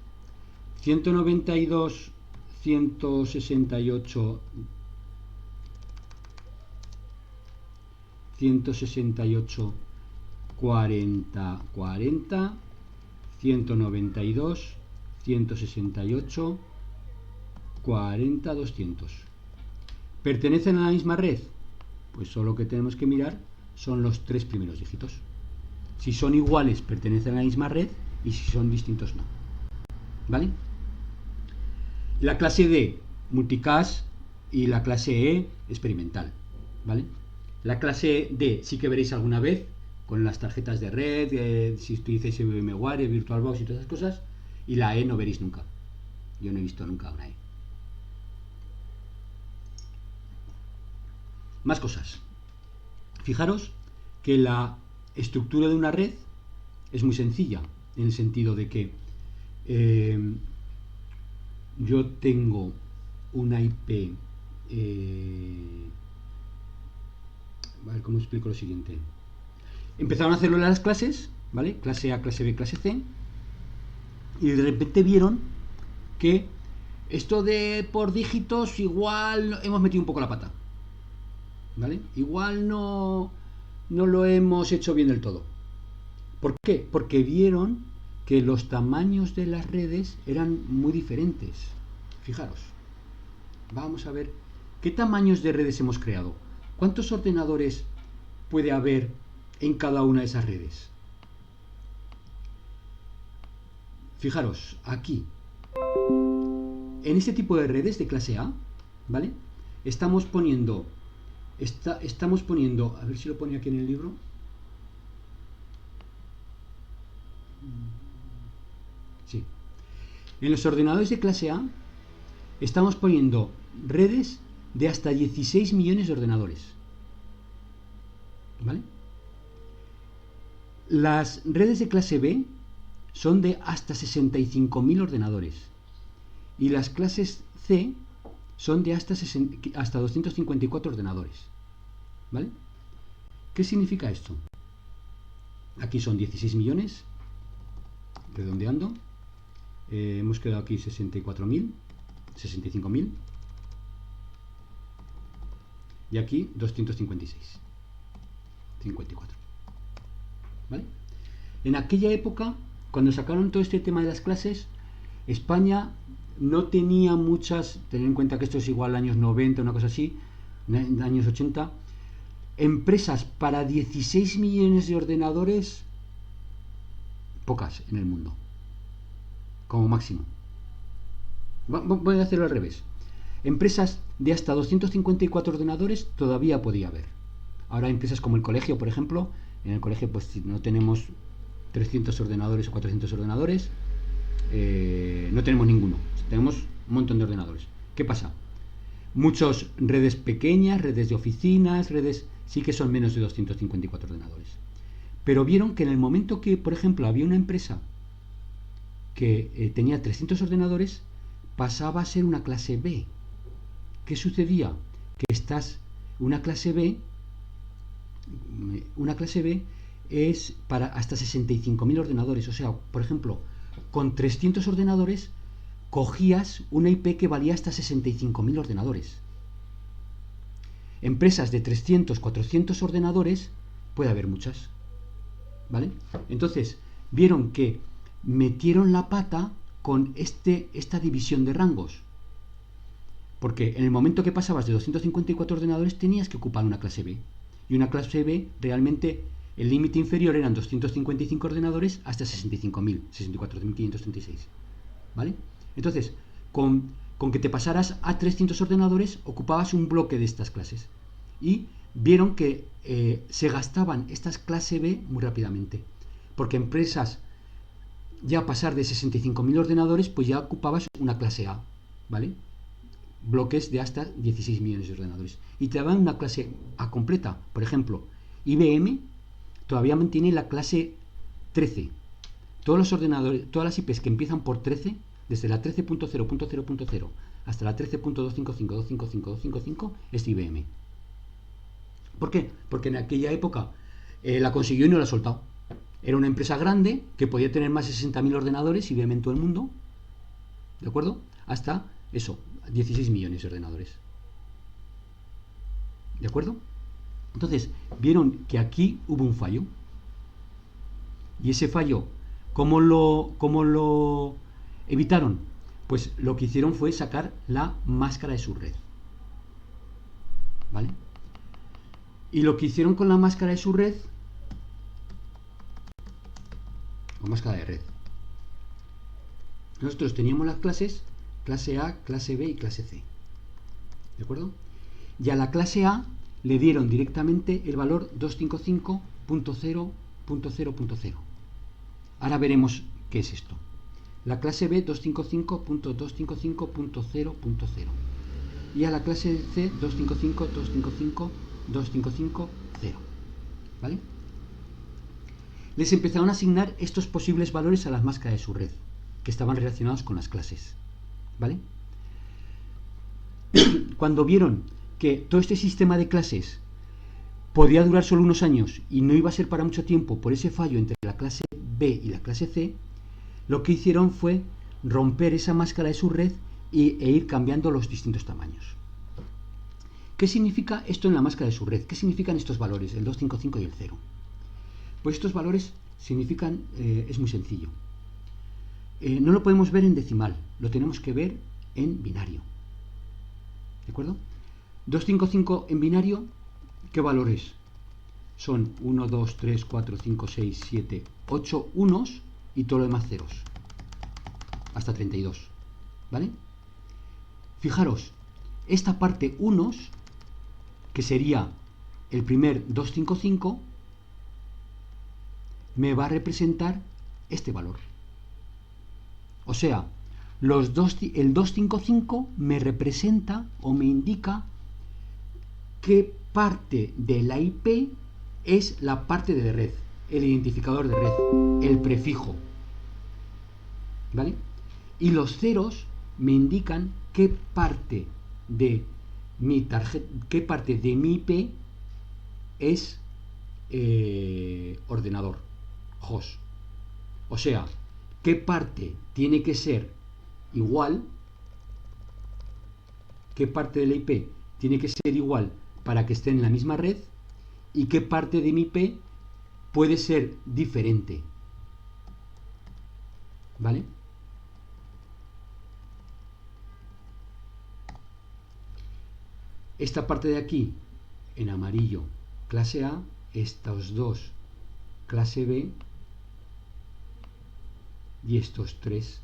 Speaker 1: 192, 168, 168, 40, 40, 192, 168, 40, 200. ¿Pertenecen a la misma red? Pues solo que tenemos que mirar son los 3 primeros dígitos. Si son iguales, pertenecen a la misma red, y si son distintos, no. ¿Vale? La clase D, multicast, y la clase E, experimental. ¿Vale? La clase D sí que veréis alguna vez con las tarjetas de red, si utilizáis VMware, VirtualBox y todas esas cosas, y la E no veréis nunca. Yo no he visto nunca una E. Más cosas. Fijaros que la estructura de una red es muy sencilla, en el sentido de que yo tengo una IP. A ver cómo explico lo siguiente. Empezaron a hacerlo en las clases, ¿vale? Clase A, clase B, clase C, y de repente vieron que esto de por dígitos igual hemos metido un poco la pata, ¿vale? Igual no lo hemos hecho bien del todo. ¿Por qué? Porque vieron que los tamaños de las redes eran muy diferentes. Fijaros, vamos a ver qué tamaños de redes hemos creado. ¿Cuántos ordenadores puede haber en cada una de esas redes? Fijaros, aquí, en este tipo de redes de clase A, ¿vale? Estamos poniendo, a ver si lo pone aquí en el libro. Sí. En los ordenadores de clase A estamos poniendo redes de hasta 16 millones de ordenadores. ¿Vale? Las redes de clase B son de hasta 65.000 ordenadores. Y las clases C son de hasta 254 ordenadores. ¿Vale? ¿Qué significa esto? Aquí son 16 millones, redondeando. Hemos quedado aquí 64.000, 65.000. Y aquí 256. 54. ¿Vale? En aquella época, cuando sacaron todo este tema de las clases, España no tenía muchas, tened en cuenta que esto es igual a años 90, una cosa así, años 80, empresas para 16 millones de ordenadores, pocas en el mundo, como máximo. Voy a hacerlo al revés. Empresas de hasta 254 ordenadores todavía podía haber. Ahora empresas como el colegio, por ejemplo, en el colegio pues si no tenemos 300 ordenadores o 400 ordenadores, no tenemos ninguno, tenemos un montón de ordenadores. ¿Qué pasa? Muchas redes pequeñas, redes de oficinas, redes sí que son menos de 254 ordenadores. Pero vieron que en el momento que, por ejemplo, había una empresa que tenía 300 ordenadores, pasaba a ser una clase B. ¿Qué sucedía? Que una clase B es para hasta 65.000 ordenadores. O sea, por ejemplo, con 300 ordenadores cogías una IP que valía hasta 65.000 ordenadores. Empresas de 300, 400 ordenadores puede haber muchas, ¿vale? Entonces, vieron que metieron la pata con esta división de rangos. Porque en el momento que pasabas de 254 ordenadores tenías que ocupar una clase B. Y una clase B, realmente, el límite inferior eran 255 ordenadores hasta 65.000, 64.536. ¿Vale? Entonces, con que te pasaras a 300 ordenadores, ocupabas un bloque de estas clases. Y vieron que se gastaban estas clase B muy rápidamente. Porque empresas, ya a pasar de 65.000 ordenadores, pues ya ocupabas una clase A. ¿Vale? Bloques de hasta 16 millones de ordenadores. Y te daban una clase A completa. Por ejemplo, IBM todavía mantiene la clase 13. Todos los ordenadores, todas las IPs que empiezan por 13, desde la 13.0.0.0 hasta la 13.255.255.255 es IBM. ¿Por qué? Porque en aquella época la consiguió y no la ha soltado. Era una empresa grande que podía tener más de 60.000 ordenadores, IBM en todo el mundo, ¿de acuerdo? Hasta eso, 16 millones de ordenadores. ¿De acuerdo? Entonces, vieron que aquí hubo un fallo. Y ese fallo, cómo lo evitaron? Pues lo que hicieron fue sacar la máscara de su red. ¿Vale? Y lo que hicieron con la máscara de su red, o máscara de red, nosotros teníamos las clases, clase A, clase B y clase C. ¿De acuerdo? Y a la clase A le dieron directamente el valor 255.0.0.0. Ahora veremos qué es esto. La clase B 255.255.0.0 y a la clase C 255.255.255.0. ¿Vale? Les empezaron a asignar estos posibles valores a las máscaras de su red, que estaban relacionados con las clases. ¿Vale? Cuando vieron que todo este sistema de clases podía durar solo unos años y no iba a ser para mucho tiempo por ese fallo entre la clase B y la clase C, lo que hicieron fue romper esa máscara de su red e ir cambiando los distintos tamaños. ¿Qué significa esto en la máscara de su red? ¿Qué significan estos valores, el 255 y el 0? Pues estos valores significan, es muy sencillo. No lo podemos ver en decimal, lo tenemos que ver en binario. ¿De acuerdo? 255 en binario, ¿qué valores? Son 1, 2, 3, 4, 5, 6, 7, 8 unos y todo lo demás ceros. Hasta 32. ¿Vale? Fijaros, esta parte unos, que sería el primer 255, me va a representar este valor. O sea, el 255 me representa o me indica qué parte de la IP es la parte de red, el identificador de red, el prefijo. ¿Vale? Y los ceros me indican qué parte de mi tarjeta, qué parte de mi IP es ordenador, host. O sea, qué parte tiene que ser igual, qué parte de la IP tiene que ser igual para que esté en la misma red y qué parte de mi IP puede ser diferente. ¿Vale? Esta parte de aquí, en amarillo, clase A, estos dos, clase B, y estos tres,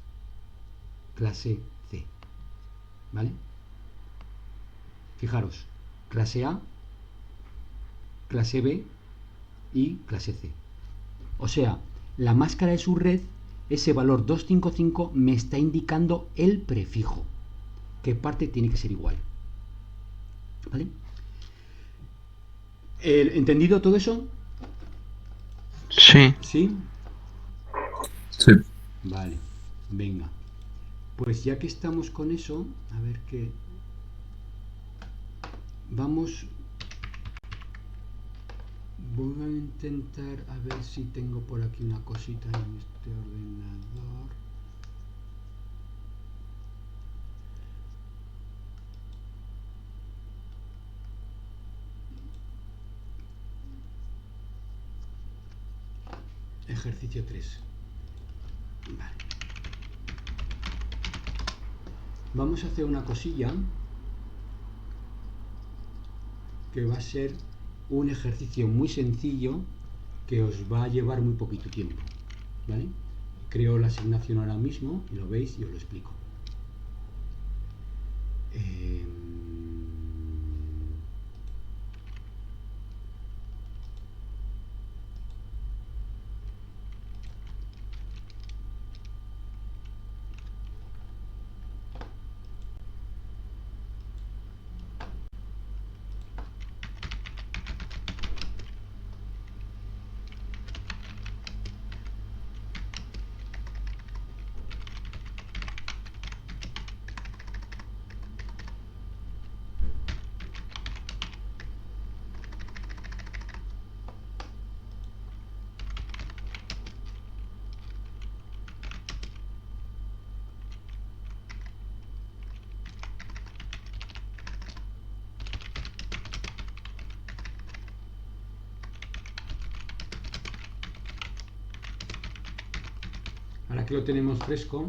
Speaker 1: clase C. ¿Vale? Fijaros, clase A, clase B y clase C. O sea, la máscara de su red, ese valor 255 me está indicando el prefijo. ¿Qué parte tiene que ser igual? ¿Vale? ¿Entendido todo eso?
Speaker 2: Sí.
Speaker 1: ¿Sí?
Speaker 6: Sí.
Speaker 1: Vale, venga. Pues ya que estamos con eso, a ver qué... Vamos... Voy a intentar a ver si tengo por aquí una cosita en este ordenador. Ejercicio 3. Vale. Vamos a hacer una cosilla que va a ser un ejercicio muy sencillo que os va a llevar muy poquito tiempo. ¿Vale? Creo la asignación ahora mismo y lo veis y os lo explico. Aquí lo tenemos fresco.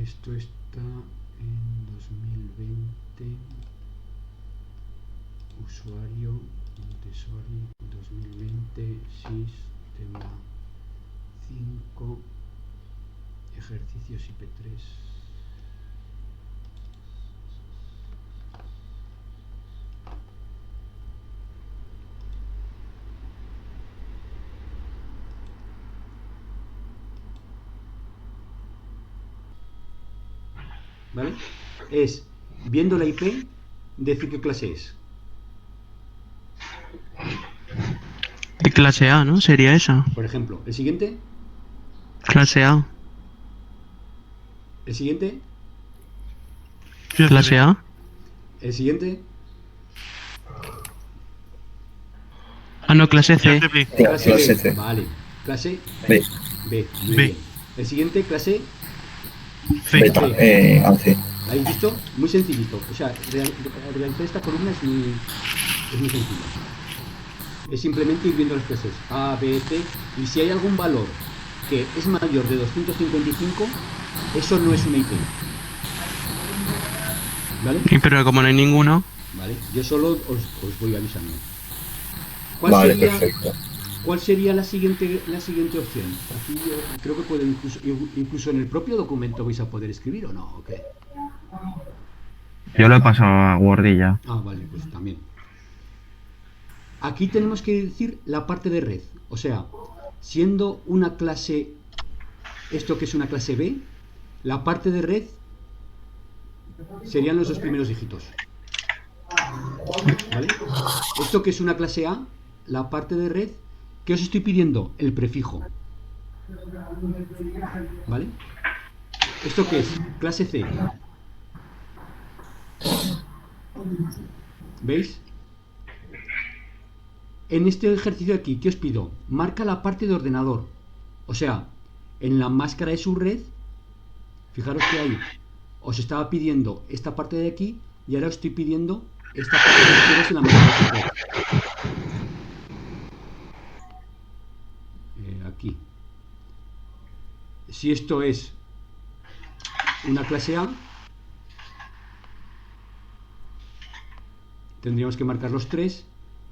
Speaker 1: Esto está en 2020. Usuario Montessori 2020, SIS, tema 5, ejercicios IP3. ¿Vale? Es, viendo la IP, decir qué clase es.
Speaker 2: De clase A, ¿no? Sería esa.
Speaker 1: Por ejemplo, el siguiente.
Speaker 2: Clase A.
Speaker 1: El siguiente.
Speaker 2: Clase A.
Speaker 1: El siguiente.
Speaker 2: Ah, no, clase C.
Speaker 1: Clase B.
Speaker 6: C.
Speaker 1: Vale. Clase
Speaker 6: B.
Speaker 1: B. Muy
Speaker 4: B.
Speaker 1: bien. El siguiente, clase
Speaker 6: Beta. AC.
Speaker 1: ¿Habéis visto? Muy sencillito. O sea, realizar esta columna es muy sencillo. Es simplemente ir viendo las clases A, B, C. Y si hay algún valor que es mayor de 255, eso no es una IP. ¿Vale?
Speaker 2: Pero como no hay ninguno.
Speaker 1: Vale. Yo solo os voy avisando.
Speaker 6: Vale, perfecto.
Speaker 1: ¿Cuál sería la siguiente opción? Aquí yo creo que puedo incluso en el propio documento vais a poder escribir, ¿o no? ¿O qué?
Speaker 3: Yo lo he pasado a Word y ya.
Speaker 1: Ah, vale, pues también. Aquí tenemos que decir la parte de red. O sea, siendo una clase, esto que es una clase B, la parte de red serían los dos primeros dígitos. ¿Vale? Esto que es una clase A, la parte de red, ¿qué os estoy pidiendo? El prefijo. ¿Vale? ¿Esto qué es? Clase C. ¿Veis? En este ejercicio de aquí, ¿qué os pido? Marca la parte de ordenador. O sea, en la máscara de su red, fijaros que ahí os estaba pidiendo esta parte de aquí y ahora os estoy pidiendo esta parte de ustedes en la máscara de su red. Aquí. Si esto es una clase A, tendríamos que marcar los 3.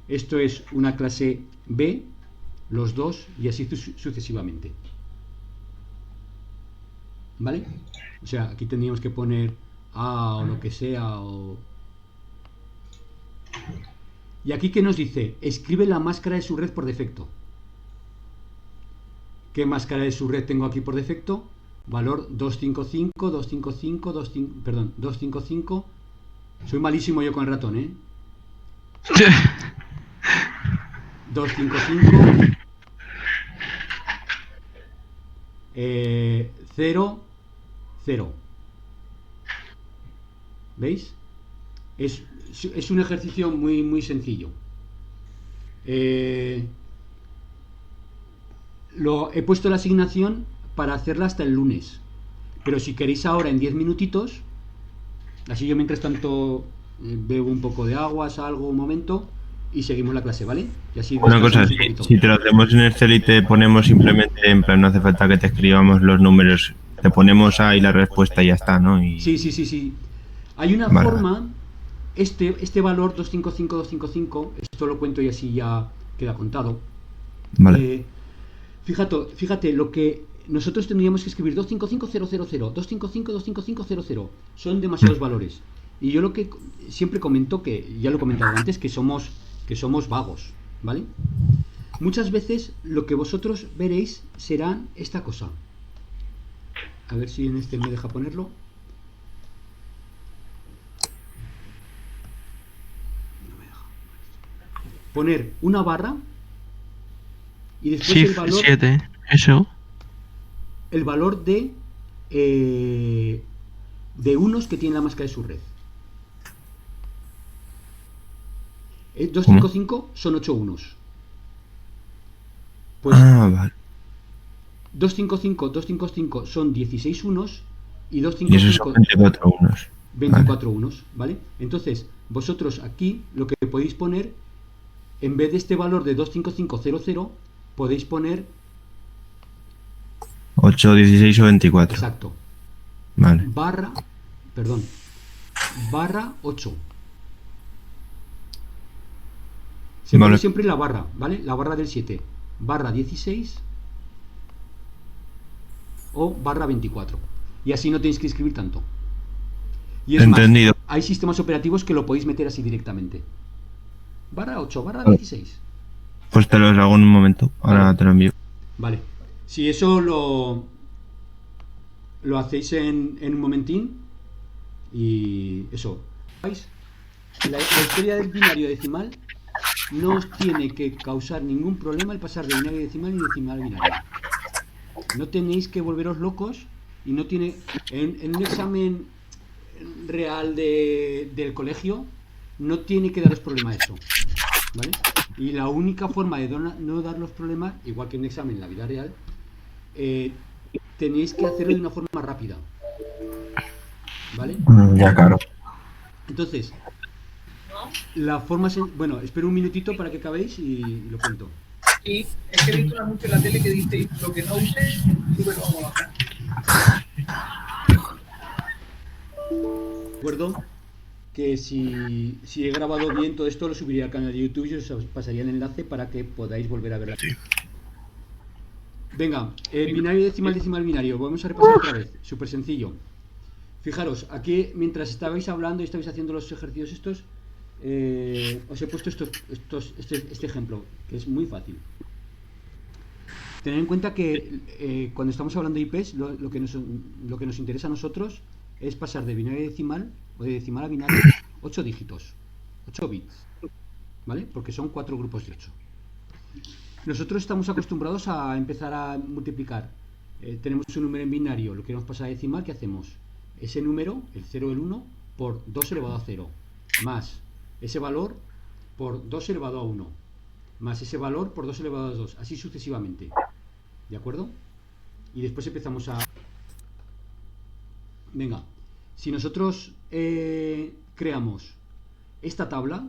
Speaker 1: Esto es una clase B, los 2 y así sucesivamente. ¿Vale? O sea, aquí tendríamos que poner A o lo que sea. Y aquí, ¿qué nos dice? Escribe la máscara de su red por defecto. ¿Qué máscara de su red tengo aquí por defecto? Valor 255, 255, 255. Soy malísimo yo con el ratón, ¿eh? 255 0 0. ¿Veis? Es un ejercicio muy sencillo. He puesto la asignación para hacerla hasta el lunes, pero si queréis ahora en 10 minutitos, así yo mientras tanto bebo un poco de agua, salgo un momento y seguimos la clase, ¿vale? Y así
Speaker 5: una cosa, si te lo hacemos en Excel y te ponemos simplemente, en plan, no hace falta que te escribamos los números, te ponemos ahí la respuesta y ya está, ¿no? Y...
Speaker 1: Sí. Hay una forma, este valor 255, 255, esto lo cuento y así ya queda contado.
Speaker 5: Vale.
Speaker 1: Fíjate, lo que nosotros tendríamos que escribir 255.000, 255.255.00. Son demasiados valores. Y yo lo que siempre comento, que ya lo he comentado antes, que somos vagos, ¿vale? Muchas veces lo que vosotros veréis será esta cosa. A ver si en este me deja ponerlo. No me deja. Poner una barra y después el valor
Speaker 2: 7, eso.
Speaker 1: El valor de unos que tiene la máscara de su red. 255 son 8 unos. Pues
Speaker 5: vale.
Speaker 1: 255 son 16 unos y
Speaker 5: Y esos
Speaker 1: 255
Speaker 5: son 24 unos.
Speaker 1: 24 unos, ¿vale? Entonces, vosotros aquí lo que podéis poner en vez de este valor de 25500, podéis poner
Speaker 5: 8, 16 o 24.
Speaker 1: exacto.
Speaker 5: Vale.
Speaker 1: Barra 8. Se pone siempre la barra, ¿vale? La barra del 7. Barra 16 o barra 24. Y así no tenéis que escribir tanto. Y es
Speaker 5: Entendido.
Speaker 1: más, hay sistemas operativos que lo podéis meter así directamente. Barra 8, barra 16.
Speaker 5: Pues te los hago en un momento. Ahora
Speaker 1: Vale.
Speaker 5: te lo envío.
Speaker 1: Vale. Si eso lo hacéis en un momentín. Y eso. ¿Veis? La historia del binario decimal no os tiene que causar ningún problema el pasar de binario decimal y decimal a binario. No tenéis que volveros locos y no tiene... En un examen real del colegio no tiene que daros problema eso, ¿vale? Y la única forma de no dar los problemas, igual que en un examen en la vida real, tenéis que hacerlo de una forma rápida, ¿vale?
Speaker 6: Ya, claro.
Speaker 1: Entonces, la forma... Bueno, espero un minutito para que acabéis y lo cuento.
Speaker 7: Y es que he visto un anuncio en la tele que dice: lo que no uses, súbelo a bajar.
Speaker 1: Recuerdo que si he grabado bien todo esto, lo subiría al canal de YouTube y os pasaría el enlace para que podáis volver a verlo.
Speaker 4: Sí.
Speaker 1: Venga, binario decimal, decimal binario. Vamos a repasar otra vez. Súper sencillo. Fijaros, aquí mientras estabais hablando y estabais haciendo los ejercicios estos, os he puesto este ejemplo, que es muy fácil. Tened en cuenta que cuando estamos hablando de IPs, lo que nos interesa a nosotros es pasar de binario a decimal o de decimal a binario 8 dígitos, 8 bits, ¿vale? Porque son 4 grupos de 8. Nosotros estamos acostumbrados a empezar a multiplicar. Tenemos un número en binario, lo queremos pasar a decimal, ¿qué hacemos? Ese número, el 0 o el 1, por 2 elevado a 0, más ese valor por 2 elevado a 1, más ese valor por 2 elevado a 2, así sucesivamente. ¿De acuerdo? Y después empezamos a... Venga, si nosotros creamos esta tabla,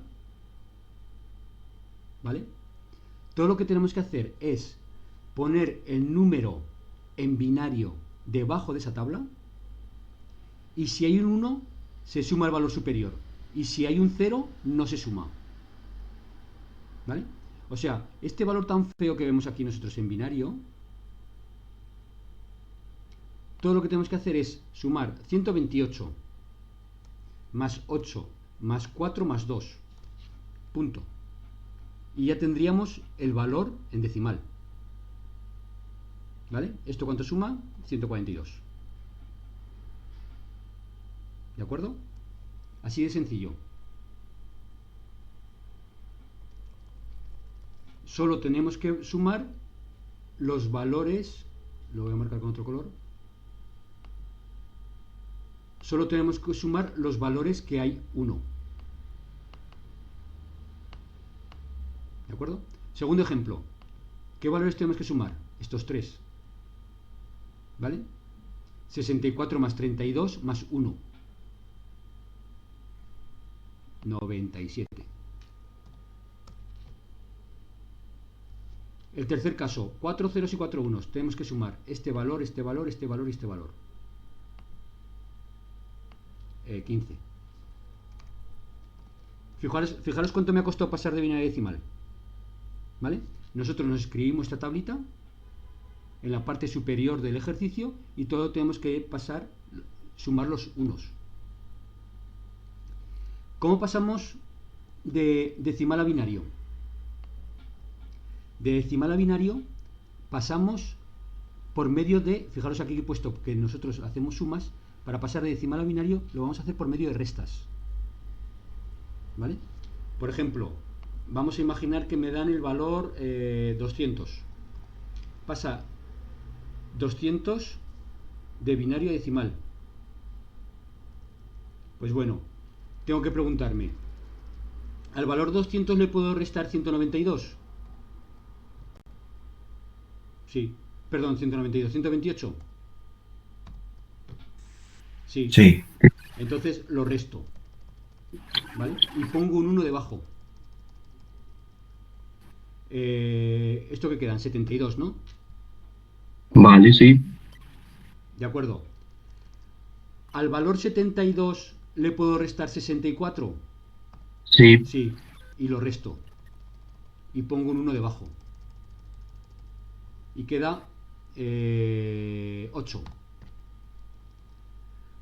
Speaker 1: ¿vale? Todo lo que tenemos que hacer es poner el número en binario debajo de esa tabla, y si hay un 1, se suma el valor superior, y si hay un 0, no se suma, ¿vale? O sea, este valor tan feo que vemos aquí nosotros en binario, todo lo que tenemos que hacer es sumar 128 más 8 más 4 más 2, punto, y ya tendríamos el valor en decimal, ¿vale? ¿Esto cuánto suma? 142. ¿De acuerdo? Así de sencillo. Solo tenemos que sumar los valores. Lo voy a marcar con otro color. Solo tenemos que sumar los valores que hay 1. ¿De acuerdo? Segundo ejemplo. ¿Qué valores tenemos que sumar? Estos 3. ¿Vale? 64 más 32 más 1. 97. El tercer caso, 4 ceros y 4 unos. Tenemos que sumar este valor, este valor, este valor y este valor. 15. Fijaros cuánto me ha costado pasar de binario a decimal. ¿Vale? Nosotros nos escribimos esta tablita en la parte superior del ejercicio y todo tenemos que pasar, sumar los unos. ¿Cómo pasamos de decimal a binario? De decimal a binario pasamos por medio de, fijaros aquí que he puesto que nosotros hacemos sumas, para pasar de decimal a binario lo vamos a hacer por medio de restas, ¿vale? Por ejemplo, vamos a imaginar que me dan el valor 200. Pasa 200 de binario a decimal. Pues bueno, tengo que preguntarme, ¿al valor 200 le puedo restar 192? Sí, perdón, 192, 128. Sí.
Speaker 6: Sí.
Speaker 1: Entonces lo resto, ¿vale? Y pongo un 1 debajo. ¿Esto que quedan? 72, ¿no?
Speaker 8: Vale, sí.
Speaker 1: De acuerdo. ¿Al valor 72 le puedo restar 64?
Speaker 8: Sí.
Speaker 1: Sí, y lo resto. Y pongo un 1 debajo. Y queda 8.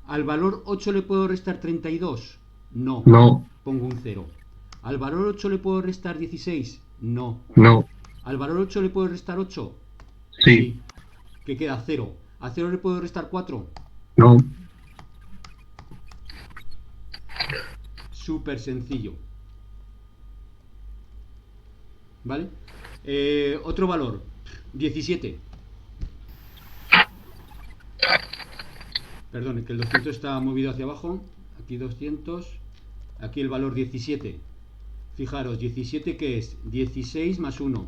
Speaker 1: ¿Al valor 8 le puedo restar 32? No.
Speaker 8: No.
Speaker 1: Pongo un 0. ¿Al valor 8 le puedo restar 16? No.
Speaker 8: No.
Speaker 1: ¿Al valor 8 le puedo restar 8?
Speaker 8: Sí.
Speaker 1: Que queda 0. ¿A 0 le puedo restar 4?
Speaker 8: No.
Speaker 1: Súper sencillo. ¿Vale? Otro valor. 17. Perdón, que el 200 está movido hacia abajo. Aquí 200. Aquí el valor 17. Fijaros, 17 ¿qué es? 16 más 1.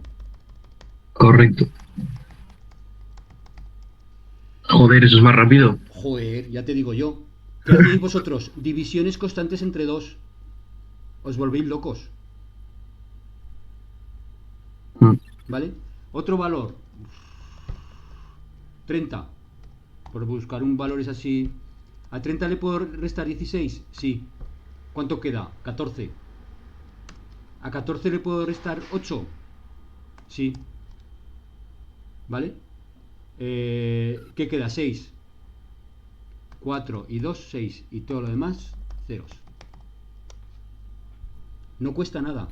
Speaker 8: Correcto. Joder, eso es más rápido.
Speaker 1: Joder, ya te digo yo. ¿Qué hacéis vosotros? Divisiones constantes entre 2. Os volvéis locos. ¿Vale? Otro valor. 30. Por buscar un valor es así. ¿A 30 le puedo restar 16? Sí. ¿Cuánto queda? 14. ¿A 14 le puedo restar 8? Sí. ¿Vale? ¿Qué queda? 6. 4 y 2, 6. Y todo lo demás, ceros. No cuesta nada.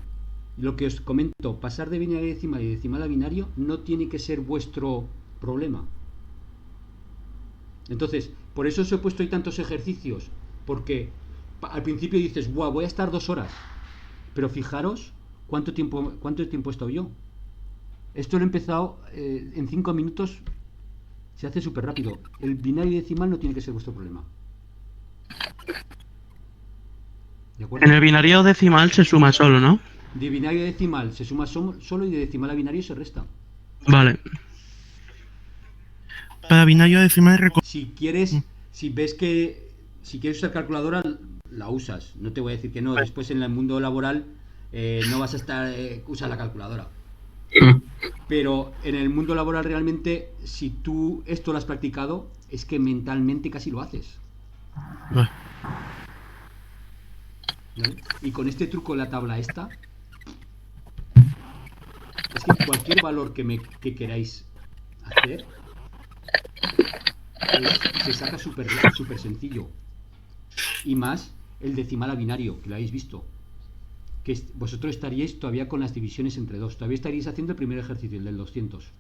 Speaker 1: Lo que os comento, pasar de binario a decimal y decimal a binario no tiene que ser vuestro problema. Entonces, por eso os he puesto ahí tantos ejercicios. Porque al principio dices, buah, voy a estar 2 horas. Pero fijaros cuánto tiempo he estado yo. Esto lo he empezado en 5 minutos. Se hace súper rápido. El binario y decimal no tiene que ser vuestro problema. ¿De acuerdo?
Speaker 2: En el binario decimal se suma solo, ¿no?
Speaker 1: De binario a decimal se suma solo y de decimal a binario se resta.
Speaker 2: Vale.
Speaker 4: Para binario decimal
Speaker 1: Si quieres, si quieres usar calculadora, la usas. No te voy a decir que no. Después en el mundo laboral no vas a estar usa la calculadora. Pero en el mundo laboral realmente, si tú esto lo has practicado, es que mentalmente casi lo haces. ¿Vale? Y con este truco, la tabla esta, es que cualquier valor que queráis hacer se saca súper sencillo. Y más el decimal a binario, que lo habéis visto. Que vosotros estaríais todavía con las divisiones entre 2. Todavía estaríais haciendo el primer ejercicio, el del 200.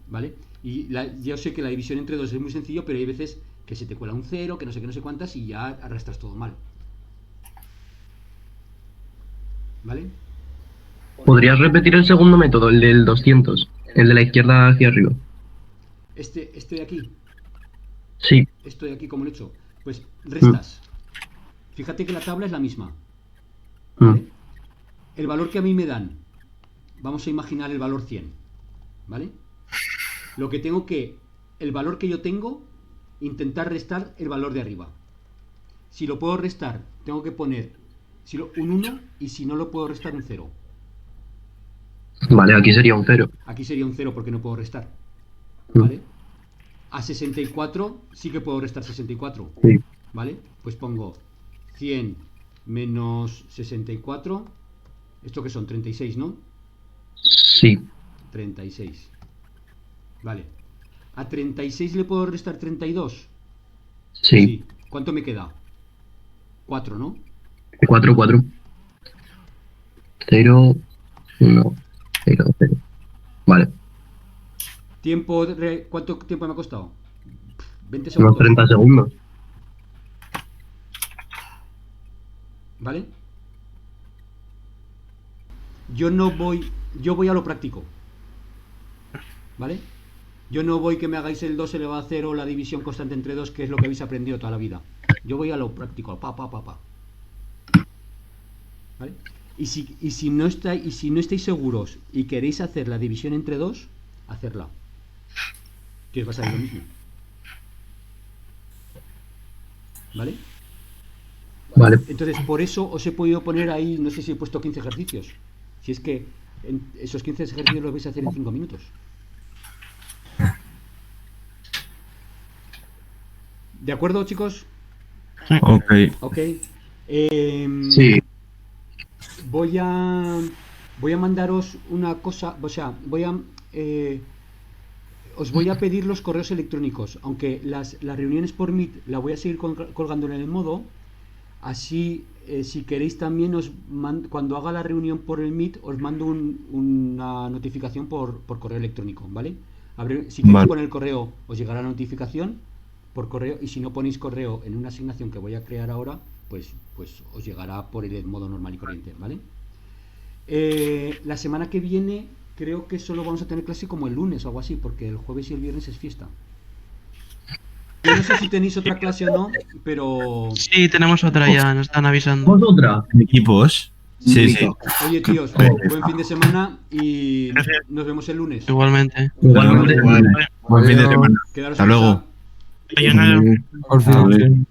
Speaker 1: ¿Vale? Y yo sé que la división entre 2 es muy sencillo, pero hay veces que se te cuela un 0, que no sé qué, no sé cuántas, y ya arrastras todo mal. ¿Vale?
Speaker 8: ¿Podrías repetir el segundo método, el del 200? El de la izquierda hacia arriba.
Speaker 1: Este de aquí.
Speaker 8: Sí.
Speaker 1: Esto de aquí, ¿cómo lo he hecho? Pues restas. Fíjate que la tabla es la misma. ¿Vale? El valor que a mí me dan, vamos a imaginar el valor 100. ¿Vale? Lo que tengo que, el valor que yo tengo, intentar restar el valor de arriba. Si lo puedo restar, tengo que poner un 1, y si no lo puedo restar, un 0.
Speaker 8: Vale, aquí sería un 0.
Speaker 1: Aquí sería un 0 porque no puedo restar. ¿Vale? A 64 sí que puedo restar 64.
Speaker 8: Sí.
Speaker 1: ¿Vale? Pues pongo 100 menos 64. ¿Esto qué son? 36, ¿no?
Speaker 8: Sí.
Speaker 1: 36. Vale. ¿A 36 le puedo restar 32?
Speaker 8: Sí.
Speaker 1: ¿Cuánto me queda? 4, ¿no?
Speaker 8: 4, 4. 0, 1, 0, 0. Vale.
Speaker 1: ¿Cuánto tiempo me ha costado? 20
Speaker 8: Unos
Speaker 1: segundos.
Speaker 8: 30 segundos.
Speaker 1: ¿Vale? Yo voy a lo práctico. ¿Vale? Yo no voy que me hagáis el 2 elevado a 0, la división constante entre 2, que es lo que habéis aprendido toda la vida. Yo voy a lo práctico, pa. ¿Vale? Y si no estáis seguros y queréis hacer la división entre 2, hacerla. Que os va a salir lo mismo. ¿Vale?
Speaker 8: Vale.
Speaker 1: Entonces, por eso os he podido poner ahí, no sé si he puesto 15 ejercicios. Si es que esos 15 ejercicios los vais a hacer en 5 minutos. ¿De acuerdo, chicos?
Speaker 5: Ok.
Speaker 1: Ok.
Speaker 8: Sí.
Speaker 1: Voy a mandaros una cosa, o sea, os voy a pedir los correos electrónicos, aunque las reuniones por Meet la voy a seguir colgando en el modo, así si queréis también cuando haga la reunión por el Meet os mando una notificación por correo electrónico, ¿vale? Si queréis poner el correo os llegará la notificación por correo, y si no ponéis correo en una asignación que voy a crear ahora, pues os llegará por el modo normal y corriente, ¿vale? La semana que viene creo que solo vamos a tener clase como el lunes o algo así, porque el jueves y el viernes es fiesta. Yo no sé si tenéis otra clase o no, pero...
Speaker 2: Sí, tenemos otra ya, nos están avisando.
Speaker 8: ¿Tenemos otra?
Speaker 5: ¿Equipos? Sí, sí.
Speaker 1: Oye, tíos, buen fin de semana y nos vemos el lunes.
Speaker 2: Igualmente.
Speaker 8: Igualmente.
Speaker 5: Buen fin de semana.
Speaker 1: Quedaros
Speaker 5: Hasta
Speaker 1: en
Speaker 5: luego.
Speaker 1: casa.
Speaker 4: Sayonara.
Speaker 3: Por fin.